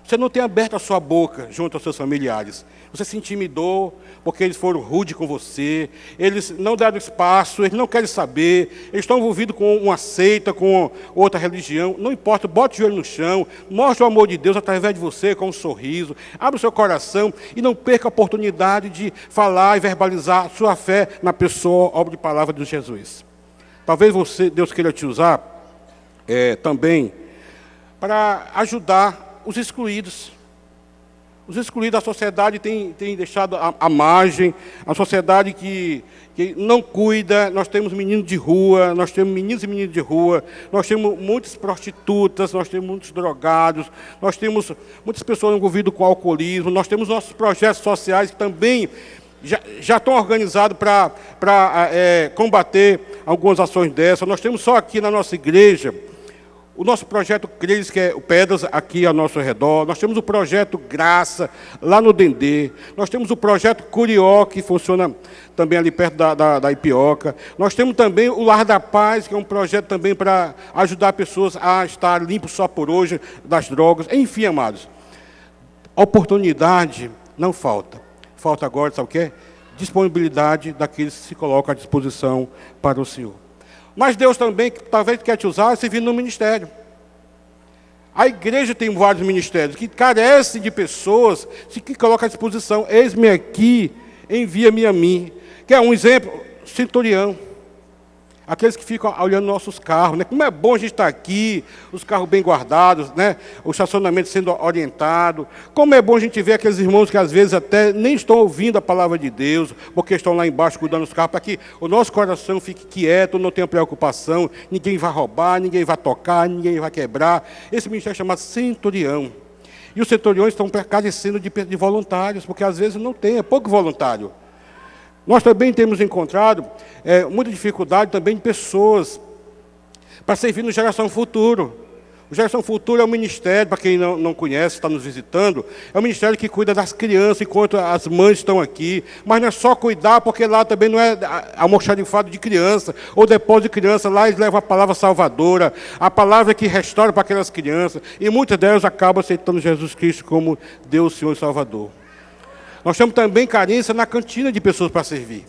Você não tem aberto a sua boca junto aos seus familiares. Você se intimidou porque eles foram rudes com você, eles não deram espaço, eles não querem saber, eles estão envolvidos com uma seita, com outra religião. Não importa, bote o joelho no chão, mostre o amor de Deus através de você com um sorriso, abre o seu coração e não perca a oportunidade de falar e verbalizar sua fé na pessoa, obra de palavra de Jesus. Talvez Deus queira te usar também para ajudar os excluídos. Os excluídos, a sociedade tem deixado à margem, a sociedade que não cuida. Nós temos meninos de rua, nós temos meninos e meninas de rua, nós temos muitas prostitutas, nós temos muitos drogados, nós temos muitas pessoas envolvidas com alcoolismo, nós temos nossos projetos sociais que também já estão organizados para combater algumas ações dessas. Nós temos só aqui na nossa igreja o nosso projeto CRES, que é o Pedras aqui ao nosso redor. Nós temos o projeto Graça, lá no Dendê. Nós temos o projeto Curió, que funciona também ali perto da Ipioca. Nós temos também o Lar da Paz, que é um projeto também para ajudar pessoas a estar limpos só por hoje das drogas. Enfim, amados, oportunidade não falta. Falta agora, sabe o quê? Disponibilidade daqueles que se colocam à disposição para o Senhor. Mas Deus também, talvez, quer te usar servindo no ministério. A igreja tem vários ministérios que carecem de pessoas que colocam à disposição. Eis-me aqui, envia-me a mim. Quer um exemplo? Centurião. Aqueles que ficam olhando nossos carros, né? Como é bom a gente estar aqui, os carros bem guardados, né? O estacionamento sendo orientado. Como é bom a gente ver aqueles irmãos que às vezes até nem estão ouvindo a palavra de Deus, porque estão lá embaixo cuidando dos carros, para que o nosso coração fique quieto, não tenha preocupação, ninguém vai roubar, ninguém vai tocar, ninguém vai quebrar. Esse ministério é chamado Centurião. E os centuriões estão carecendo de voluntários, porque às vezes não tem, é pouco voluntário. Nós também temos encontrado muita dificuldade também de pessoas para servir no Geração Futuro. O Geração Futuro é um ministério, para quem não conhece, está nos visitando, é um ministério que cuida das crianças enquanto as mães estão aqui. Mas não é só cuidar, porque lá também não é almoxarifado de criança, ou depósito de criança. Lá eles levam a palavra salvadora, a palavra que restaura para aquelas crianças. E muitas delas acabam aceitando Jesus Cristo como Deus, Senhor e Salvador. Nós temos também carência na cantina de pessoas para servir.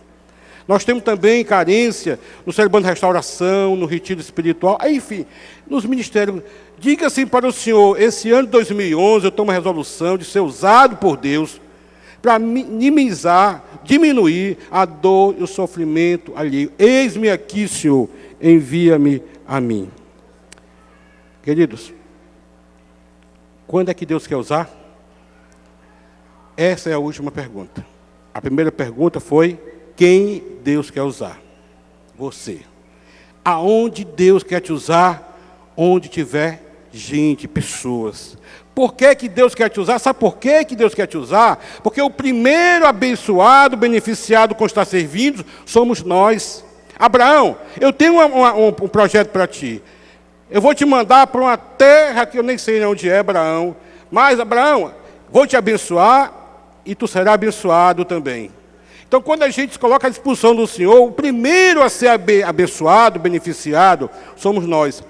Nós temos também carência no celebrando de restauração, no retiro espiritual, enfim, nos ministérios. Diga assim para o Senhor, esse ano de 2011 eu tomo a resolução de ser usado por Deus para minimizar, diminuir a dor e o sofrimento alheio. Eis-me aqui, Senhor, envia-me a mim. Queridos, quando é que Deus quer usar? Essa é a última pergunta. A primeira pergunta foi, quem Deus quer usar? Você. Aonde Deus quer te usar? Onde tiver gente, pessoas. Por que Deus quer te usar? Sabe por que Deus quer te usar? Porque o primeiro abençoado, beneficiado com estar servindo, somos nós. Abraão, eu tenho um projeto para ti. Eu vou te mandar para uma terra que eu nem sei onde é, Abraão. Mas, Abraão, vou te abençoar e tu serás abençoado também. Então, quando a gente se coloca à disposição do Senhor, o primeiro a ser abençoado, beneficiado, somos nós.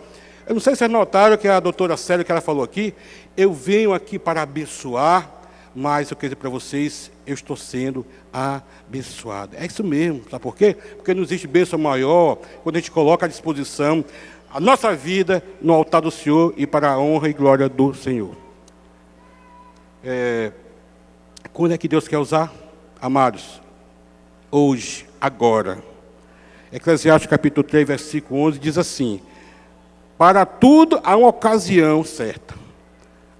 Eu não sei se vocês notaram que a doutora Célia, que ela falou aqui, eu venho aqui para abençoar, mas eu quero dizer para vocês, eu estou sendo abençoado. É isso mesmo, sabe por quê? Porque não existe bênção maior quando a gente coloca à disposição a nossa vida no altar do Senhor e para a honra e glória do Senhor. Quando é que Deus quer usar? Amados, hoje, agora. Eclesiastes capítulo 3, versículo 11, diz assim, para tudo há uma ocasião certa.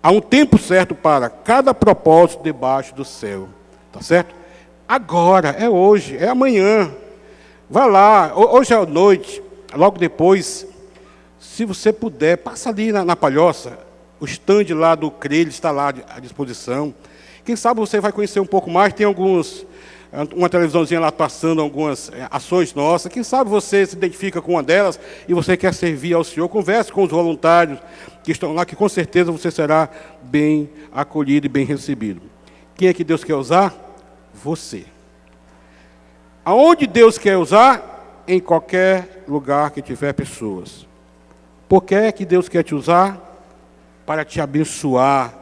Há um tempo certo para cada propósito debaixo do céu. Tá certo? Agora, é hoje, é amanhã. Vai lá, hoje é à noite, logo depois, se você puder, passa ali na Palhoça, o stand lá do CRES está lá à disposição. Quem sabe você vai conhecer um pouco mais, tem uma televisãozinha lá passando algumas ações nossas. Quem sabe você se identifica com uma delas e você quer servir ao Senhor. Converse com os voluntários que estão lá, que com certeza você será bem acolhido e bem recebido. Quem é que Deus quer usar? Você. Aonde Deus quer usar? Em qualquer lugar que tiver pessoas. Por que é que Deus quer te usar? Para te abençoar.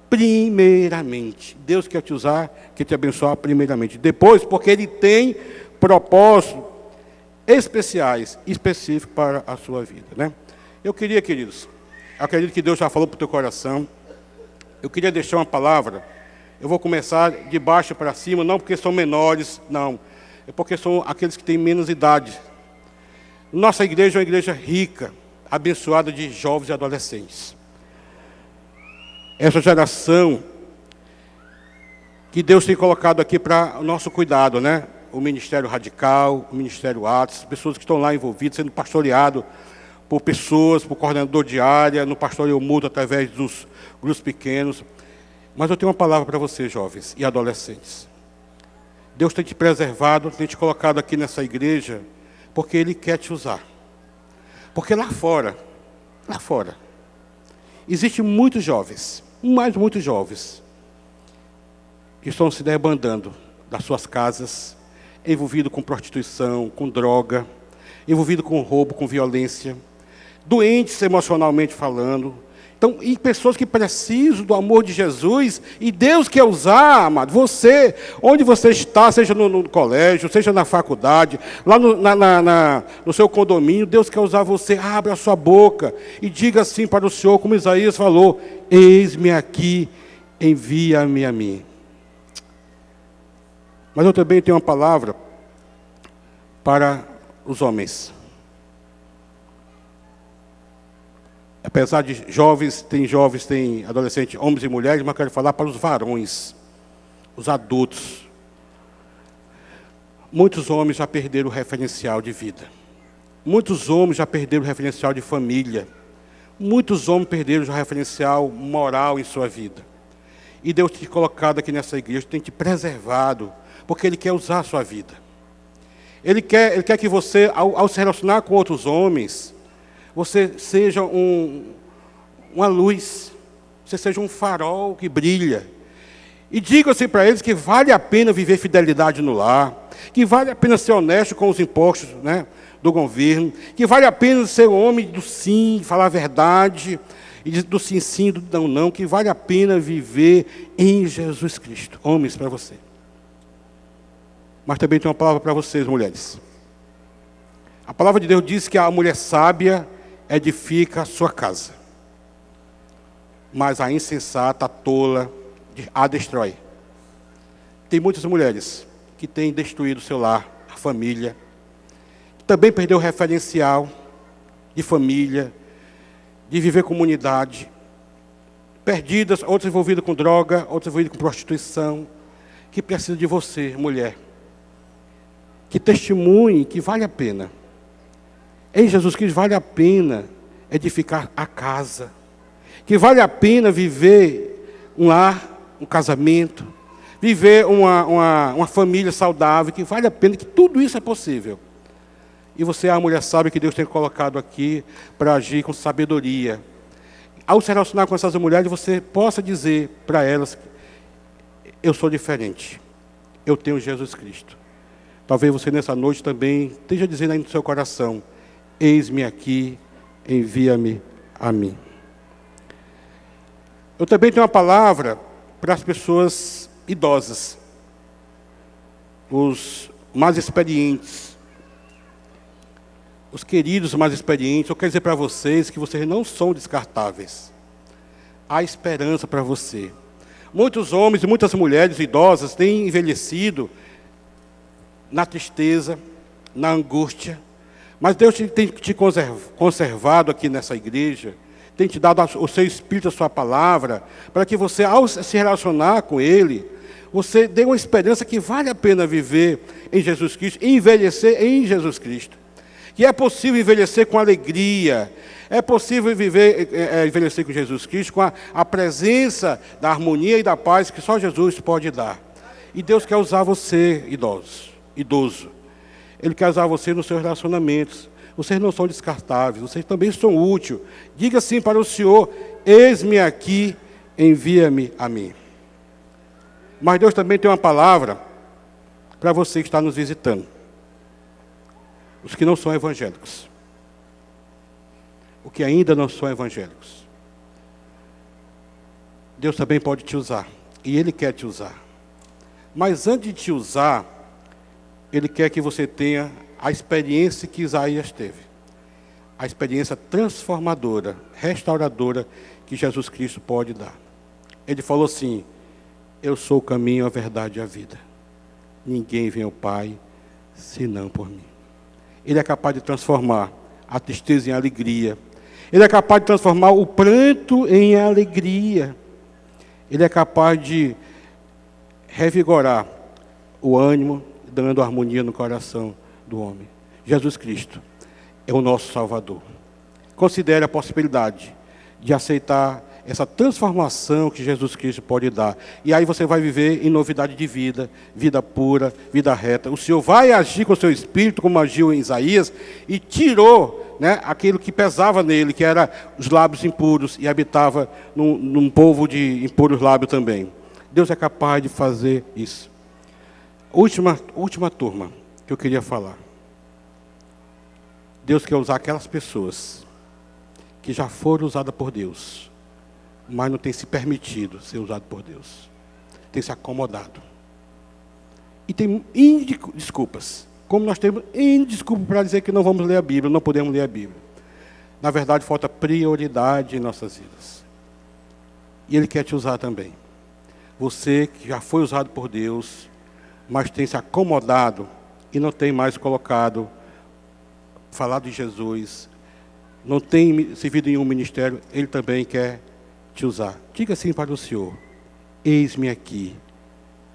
Primeiramente, Deus quer te usar, quer te abençoar primeiramente. Depois, porque Ele tem propósitos especiais, específicos para a sua vida, né? Eu queria, queridos, acredito que Deus já falou para o teu coração. Eu queria deixar uma palavra. Eu vou começar de baixo para cima, não porque são menores, não. É porque são aqueles que têm menos idade. Nossa igreja é uma igreja rica, abençoada de jovens e adolescentes. Essa geração que Deus tem colocado aqui para o nosso cuidado, né? O Ministério Radical, o Ministério Atos, pessoas que estão lá envolvidas, sendo pastoreado por pessoas, por coordenador de área, no pastoreio mútuo, através dos grupos pequenos. Mas eu tenho uma palavra para vocês, jovens e adolescentes. Deus tem te preservado, tem te colocado aqui nessa igreja, porque Ele quer te usar. Porque lá fora, Existem muitos jovens, mas muitos jovens, que estão se debandando das suas casas, envolvidos com prostituição, com droga, envolvidos com roubo, com violência, doentes emocionalmente falando. Então, e pessoas que precisam do amor de Jesus, e Deus quer usar, amado, você, onde você está, seja no colégio, seja na faculdade, lá no seu condomínio, Deus quer usar você. Abre a sua boca e diga assim para o Senhor, como Isaías falou: eis-me aqui, envia-me a mim. Mas eu também tenho uma palavra para os homens. Apesar de jovens, tem adolescentes, homens e mulheres, mas eu quero falar para os varões, os adultos. Muitos homens já perderam o referencial de vida. Muitos homens já perderam o referencial de família. Muitos homens perderam o referencial moral em sua vida. E Deus tem te colocado aqui nessa igreja, tem te preservado, porque Ele quer usar a sua vida. Ele quer que você, ao se relacionar com outros homens, você seja uma luz, você seja um farol que brilha. E diga assim para eles que vale a pena viver fidelidade no lar, que vale a pena ser honesto com os impostos, né, do governo, que vale a pena ser um homem do sim, falar a verdade, e do sim, sim, do não, não, que vale a pena viver em Jesus Cristo. Homens, para você. Mas também tem uma palavra para vocês, mulheres. A palavra de Deus diz que a mulher sábia edifica a sua casa, mas a insensata, a tola, a destrói. Tem muitas mulheres que têm destruído o seu lar, a família, também perdeu o referencial de família, de viver comunidade, perdidas, outras envolvidas com droga, outras envolvidas com prostituição, que precisa de você, mulher, que testemunhe que vale a pena. Em Jesus Cristo vale a pena edificar a casa, que vale a pena viver um lar, um casamento, viver uma família saudável, que vale a pena, que tudo isso é possível. E você é a mulher sábia que Deus tem colocado aqui para agir com sabedoria. Ao se relacionar com essas mulheres, você possa dizer para elas: eu sou diferente, eu tenho Jesus Cristo. Talvez você nessa noite também esteja dizendo aí no seu coração: eis-me aqui, envia-me a mim. Eu também tenho uma palavra para as pessoas idosas, os mais experientes, os queridos mais experientes. Eu quero dizer para vocês que vocês não são descartáveis. Há esperança para você. Muitos homens e muitas mulheres idosas têm envelhecido na tristeza, na angústia, mas Deus tem te conservado aqui nessa igreja, tem te dado o seu Espírito, a sua palavra, para que você, ao se relacionar com Ele, você dê uma esperança que vale a pena viver em Jesus Cristo, e envelhecer em Jesus Cristo. Que é possível envelhecer com alegria, é possível envelhecer com Jesus Cristo, com a presença da harmonia e da paz que só Jesus pode dar. E Deus quer usar você, idoso. Ele quer usar você nos seus relacionamentos. Vocês não são descartáveis, vocês também são úteis. Diga assim para o Senhor: eis-me aqui, envia-me a mim. Mas Deus também tem uma palavra para você que está nos visitando. Os que não são evangélicos. Os que ainda não são evangélicos. Deus também pode te usar. E Ele quer te usar. Mas antes de te usar, Ele quer que você tenha a experiência que Isaías teve. A experiência transformadora, restauradora que Jesus Cristo pode dar. Ele falou assim: eu sou o caminho, a verdade e a vida. Ninguém vem ao Pai senão por mim. Ele é capaz de transformar a tristeza em alegria. Ele é capaz de transformar o pranto em alegria. Ele é capaz de revigorar o ânimo, dando harmonia no coração do homem. Jesus Cristo é o nosso Salvador. Considere a possibilidade de aceitar essa transformação que Jesus Cristo pode dar. E aí você vai viver em novidade de vida, vida pura, vida reta. O Senhor vai agir com o seu espírito, como agiu em Isaías, e tirou, né, aquilo que pesava nele, que era os lábios impuros, e habitava num povo de impuros lábios também. Deus é capaz de fazer isso. Última turma que eu queria falar. Deus quer usar aquelas pessoas que já foram usadas por Deus, mas não tem se permitido ser usado por Deus. Tem se acomodado. E tem desculpas. Como nós temos desculpas para dizer que não vamos ler a Bíblia, não podemos ler a Bíblia. Na verdade, falta prioridade em nossas vidas. E Ele quer te usar também. Você que já foi usado por Deus, mas tem se acomodado e não tem mais falado de Jesus, não tem servido em um ministério, Ele também quer te usar. Diga assim para o Senhor: eis-me aqui,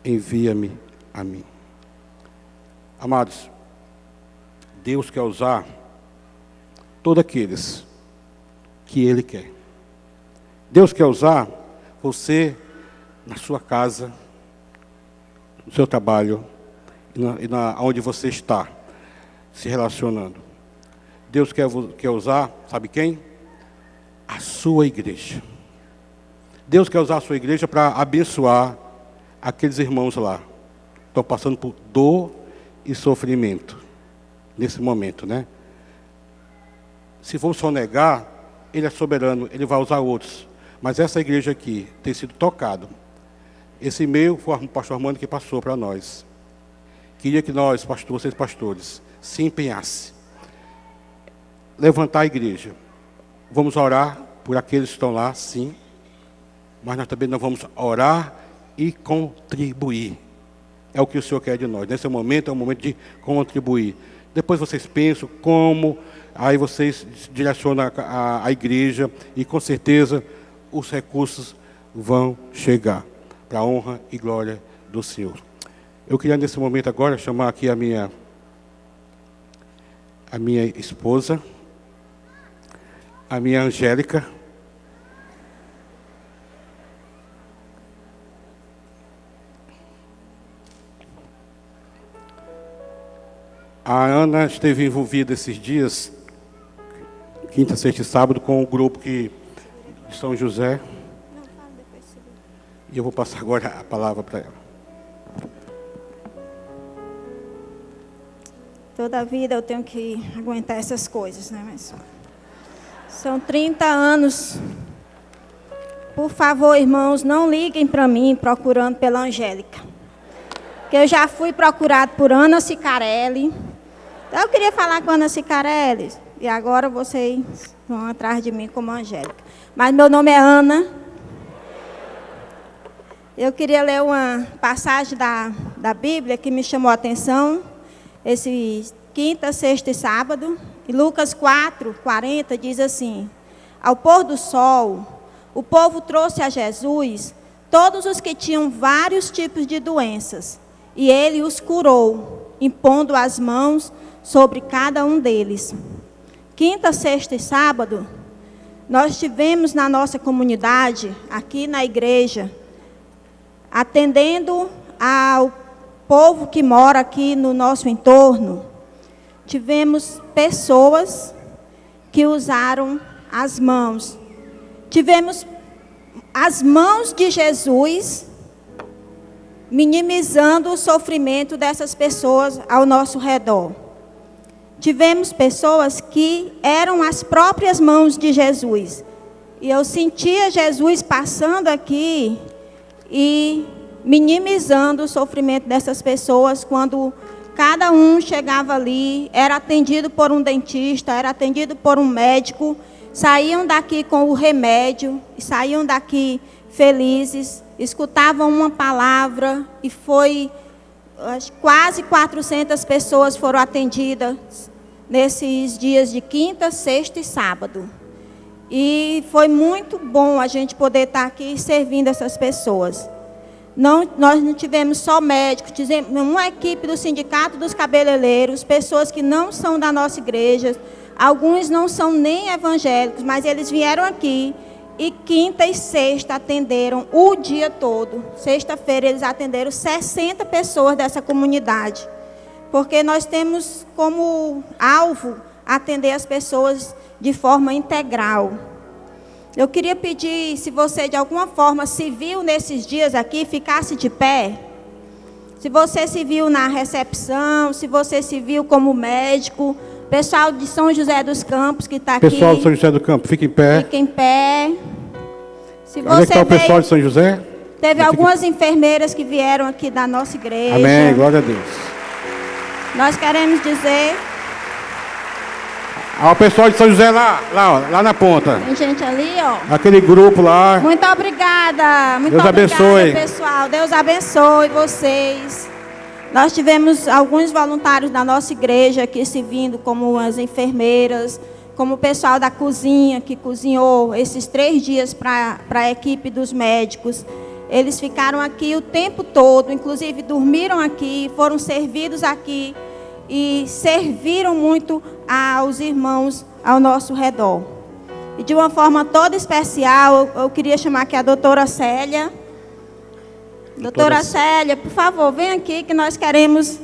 envia-me a mim. Amados, Deus quer usar todos aqueles que Ele quer. Deus quer usar você na sua casa, no seu trabalho, onde você está se relacionando. Deus quer usar, sabe quem? A sua igreja. Deus quer usar a sua igreja para abençoar aqueles irmãos lá. Estão passando por dor e sofrimento nesse momento, né? Se vão sonegar, Ele é soberano, Ele vai usar outros. Mas essa igreja aqui tem sido tocada. Esse e-mail foi o pastor Armando que passou para nós. Queria que nós, vocês pastores, se empenhassem. Levantar a igreja. Vamos orar por aqueles que estão lá, sim. Mas nós também não vamos orar e contribuir. É o que o Senhor quer de nós. Nesse momento é o momento de contribuir. Depois vocês pensam como, aí vocês direcionam a igreja e com certeza os recursos vão chegar para a honra e glória do Senhor. Eu queria nesse momento agora chamar aqui a minha esposa, a minha Angélica. A Ana esteve envolvida esses dias, quinta, sexta e sábado, com o grupo de São José. E eu vou passar agora a palavra para ela. Toda a vida eu tenho que aguentar essas coisas, né? Mas são 30 anos. Por favor, irmãos, não liguem para mim procurando pela Angélica. Porque eu já fui procurado por Ana Cicarelli. Então eu queria falar com a Ana Cicarelli. E agora vocês vão atrás de mim como Angélica. Mas meu nome é Ana. Eu queria ler uma passagem da Bíblia que me chamou a atenção. Esse quinta, sexta e sábado. E Lucas 4:40 diz assim: ao pôr do sol, o povo trouxe a Jesus todos os que tinham vários tipos de doenças. E ele os curou, impondo as mãos sobre cada um deles. Quinta, sexta e sábado, nós tivemos na nossa comunidade, aqui na igreja, atendendo ao povo que mora aqui no nosso entorno, tivemos pessoas que usaram as mãos. Tivemos as mãos de Jesus minimizando o sofrimento dessas pessoas ao nosso redor. Tivemos pessoas que eram as próprias mãos de Jesus. E eu sentia Jesus passando aqui e minimizando o sofrimento dessas pessoas quando cada um chegava ali, era atendido por um dentista, era atendido por um médico, saíam daqui com o remédio, saíam daqui felizes, escutavam uma palavra e quase 400 pessoas foram atendidas nesses dias de quinta, sexta e sábado. E foi muito bom a gente poder estar aqui servindo essas pessoas. Nós não tivemos só médicos, tivemos uma equipe do Sindicato dos Cabeleireiros, pessoas que não são da nossa igreja, alguns não são nem evangélicos, mas eles vieram aqui E quinta e sexta atenderam o dia todo. Sexta-feira eles atenderam 60 pessoas dessa comunidade. Porque nós temos como alvo atender as pessoas de forma integral. Eu queria pedir, se você de alguma forma se viu nesses dias aqui, ficasse de pé. Se você se viu na recepção, se você se viu como médico, pessoal de São José dos Campos que está aqui. Pessoal de São José do Campo, fique em pé. Fique em pé. Se Onde é que está o pessoal de São José? Teve algumas enfermeiras que vieram aqui da nossa igreja. Amém, glória a Deus. Nós queremos dizer... O pessoal de São José lá na ponta. Tem gente ali, ó. Aquele grupo lá. Muito obrigada. Muito Deus obrigada, abençoe. pessoal. Deus abençoe vocês. Nós tivemos alguns voluntários da nossa igreja aqui servindo, como as enfermeiras, como o pessoal da cozinha, que cozinhou esses 3 dias para a equipe dos médicos. Eles ficaram aqui o tempo todo, inclusive dormiram aqui, foram servidos aqui e serviram muito aos irmãos ao nosso redor. E de uma forma toda especial, eu queria chamar aqui a doutora Célia. Doutora Célia, por favor, vem aqui que nós queremos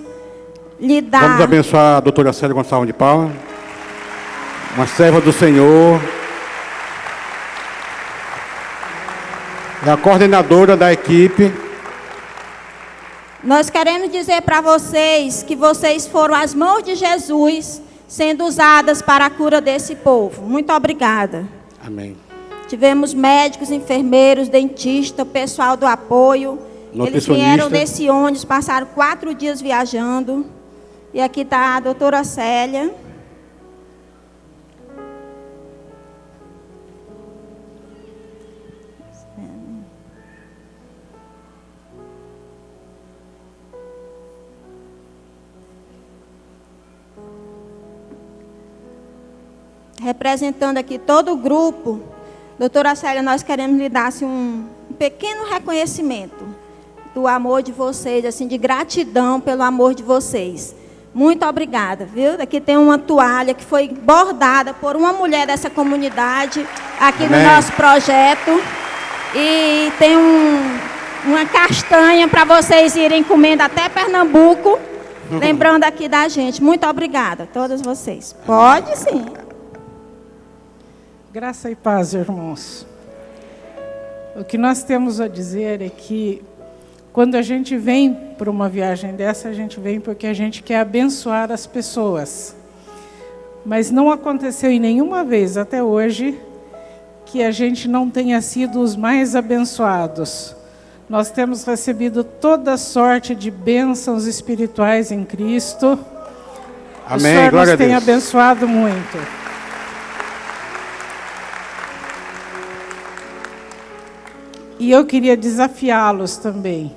lhe dar... Vamos abençoar a doutora Célia Gonçalves de Paula. Uma serva do Senhor. É a coordenadora da equipe. Nós queremos dizer para vocês que vocês foram as mãos de Jesus sendo usadas para a cura desse povo. Muito obrigada. Amém. Tivemos médicos, enfermeiros, dentistas, pessoal do apoio. Eles vieram nesse ônibus, passaram 4 dias viajando. E aqui está a doutora Célia. Representando aqui todo o grupo, doutora Célia, nós queremos lhe dar assim, um pequeno reconhecimento do amor de vocês, assim, de gratidão pelo amor de vocês. Muito obrigada, viu? Aqui tem uma toalha que foi bordada por uma mulher dessa comunidade, aqui no nosso projeto. E tem uma castanha para vocês irem comendo até Pernambuco, lembrando aqui da gente. Muito obrigada a todas vocês. Pode sim. Graça e paz, irmãos. O que nós temos a dizer é que quando a gente vem para uma viagem dessa, a gente vem porque a gente quer abençoar as pessoas. Mas não aconteceu em nenhuma vez até hoje que a gente não tenha sido os mais abençoados. Nós temos recebido toda sorte de bênçãos espirituais em Cristo. Amém, o Senhor glória nos tem a Deus. abençoado muito. E eu queria desafiá-los também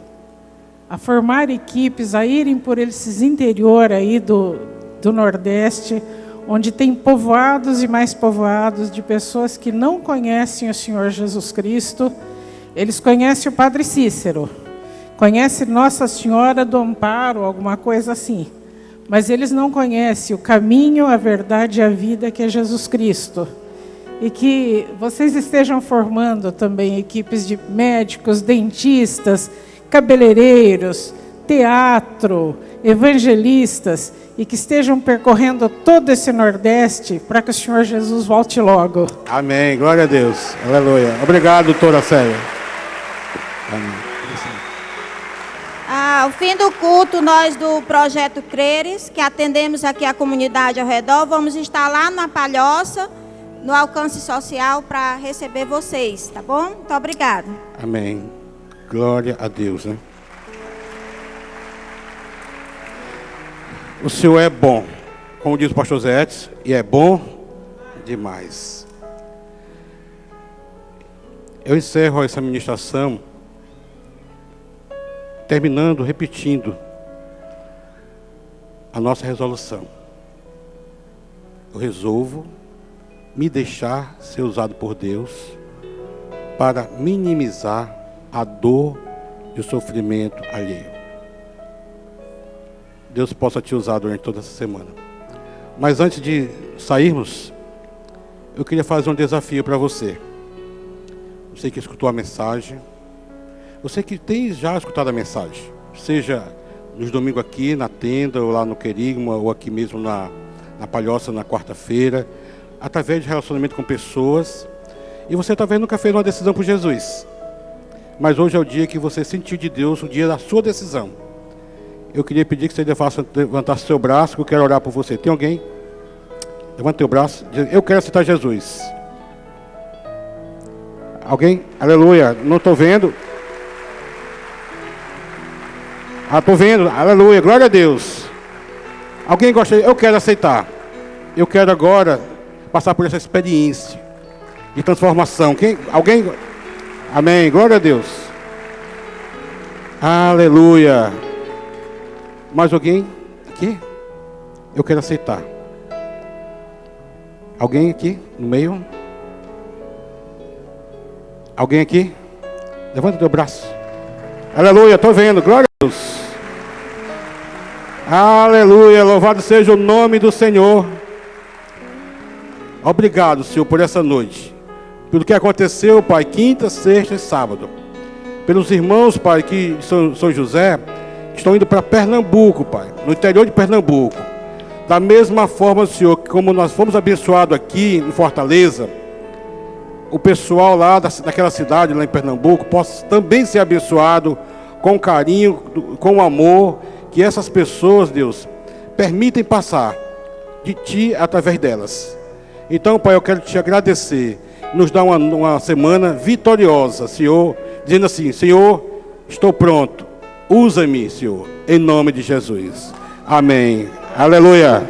a formar equipes, a irem por esses interior aí do Nordeste, onde tem povoados e mais povoados de pessoas que não conhecem o Senhor Jesus Cristo. Eles conhecem o Padre Cícero, conhecem Nossa Senhora do Amparo, alguma coisa assim. Mas eles não conhecem o caminho, a verdade e a vida que é Jesus Cristo. E que vocês estejam formando também equipes de médicos, dentistas, cabeleireiros, teatro, evangelistas, e que estejam percorrendo todo esse Nordeste para que o Senhor Jesus volte logo. Amém, glória a Deus. Aleluia. Obrigado, doutora Célia. Amém. Ao fim do culto, nós do Projeto Creres, que atendemos aqui a comunidade ao redor, vamos estar lá na Palhoça, no alcance social, para receber vocês, tá bom? Muito obrigada. Amém. Glória a Deus, né? O Senhor é bom, como diz o pastor Zé Edson, e é bom demais. Eu encerro essa ministração terminando, repetindo a nossa resolução. Eu resolvo me deixar ser usado por Deus para minimizar a dor e o sofrimento alheio. Deus possa te usar durante toda essa semana. Mas antes de sairmos, eu queria fazer um desafio para você. você que escutou a mensagem, você que tem já escutado a mensagem, seja nos domingos aqui na tenda, ou lá no Querigma, ou aqui mesmo na Palhoça na quarta-feira, através de relacionamento com pessoas, e você talvez nunca fez uma decisão por Jesus, mas hoje é o dia que você sentiu de Deus, o dia da sua decisão. Eu queria pedir que você levantasse seu braço, que eu quero orar por você. Tem alguém? Levanta teu braço, diz, eu quero aceitar Jesus. Alguém? Aleluia, não estou vendo. Estou vendo, aleluia, glória a Deus. Alguém gosta? Eu quero aceitar. Eu quero agora passar por essa experiência de transformação. Alguém? Amém, glória a Deus. Aleluia. Mais alguém? Aqui? Eu quero aceitar. Alguém aqui no meio? Alguém aqui? Levanta o teu braço. Aleluia, estou vendo, glória a Deus. Aleluia, louvado seja o nome do Senhor. Obrigado, Senhor, por essa noite. Pelo que aconteceu, Pai, quinta, sexta e sábado. Pelos irmãos, Pai, que São José, que estão indo para Pernambuco, Pai, no interior de Pernambuco. Da mesma forma, Senhor, que como nós fomos abençoados aqui em Fortaleza, o pessoal lá daquela cidade, lá em Pernambuco, possa também ser abençoado com carinho, com amor, que essas pessoas, Deus, permitem passar de Ti através delas. Então, Pai, eu quero Te agradecer, nos dar uma semana vitoriosa, Senhor, dizendo assim, Senhor, estou pronto, usa-me, Senhor, em nome de Jesus. Amém. Aleluia.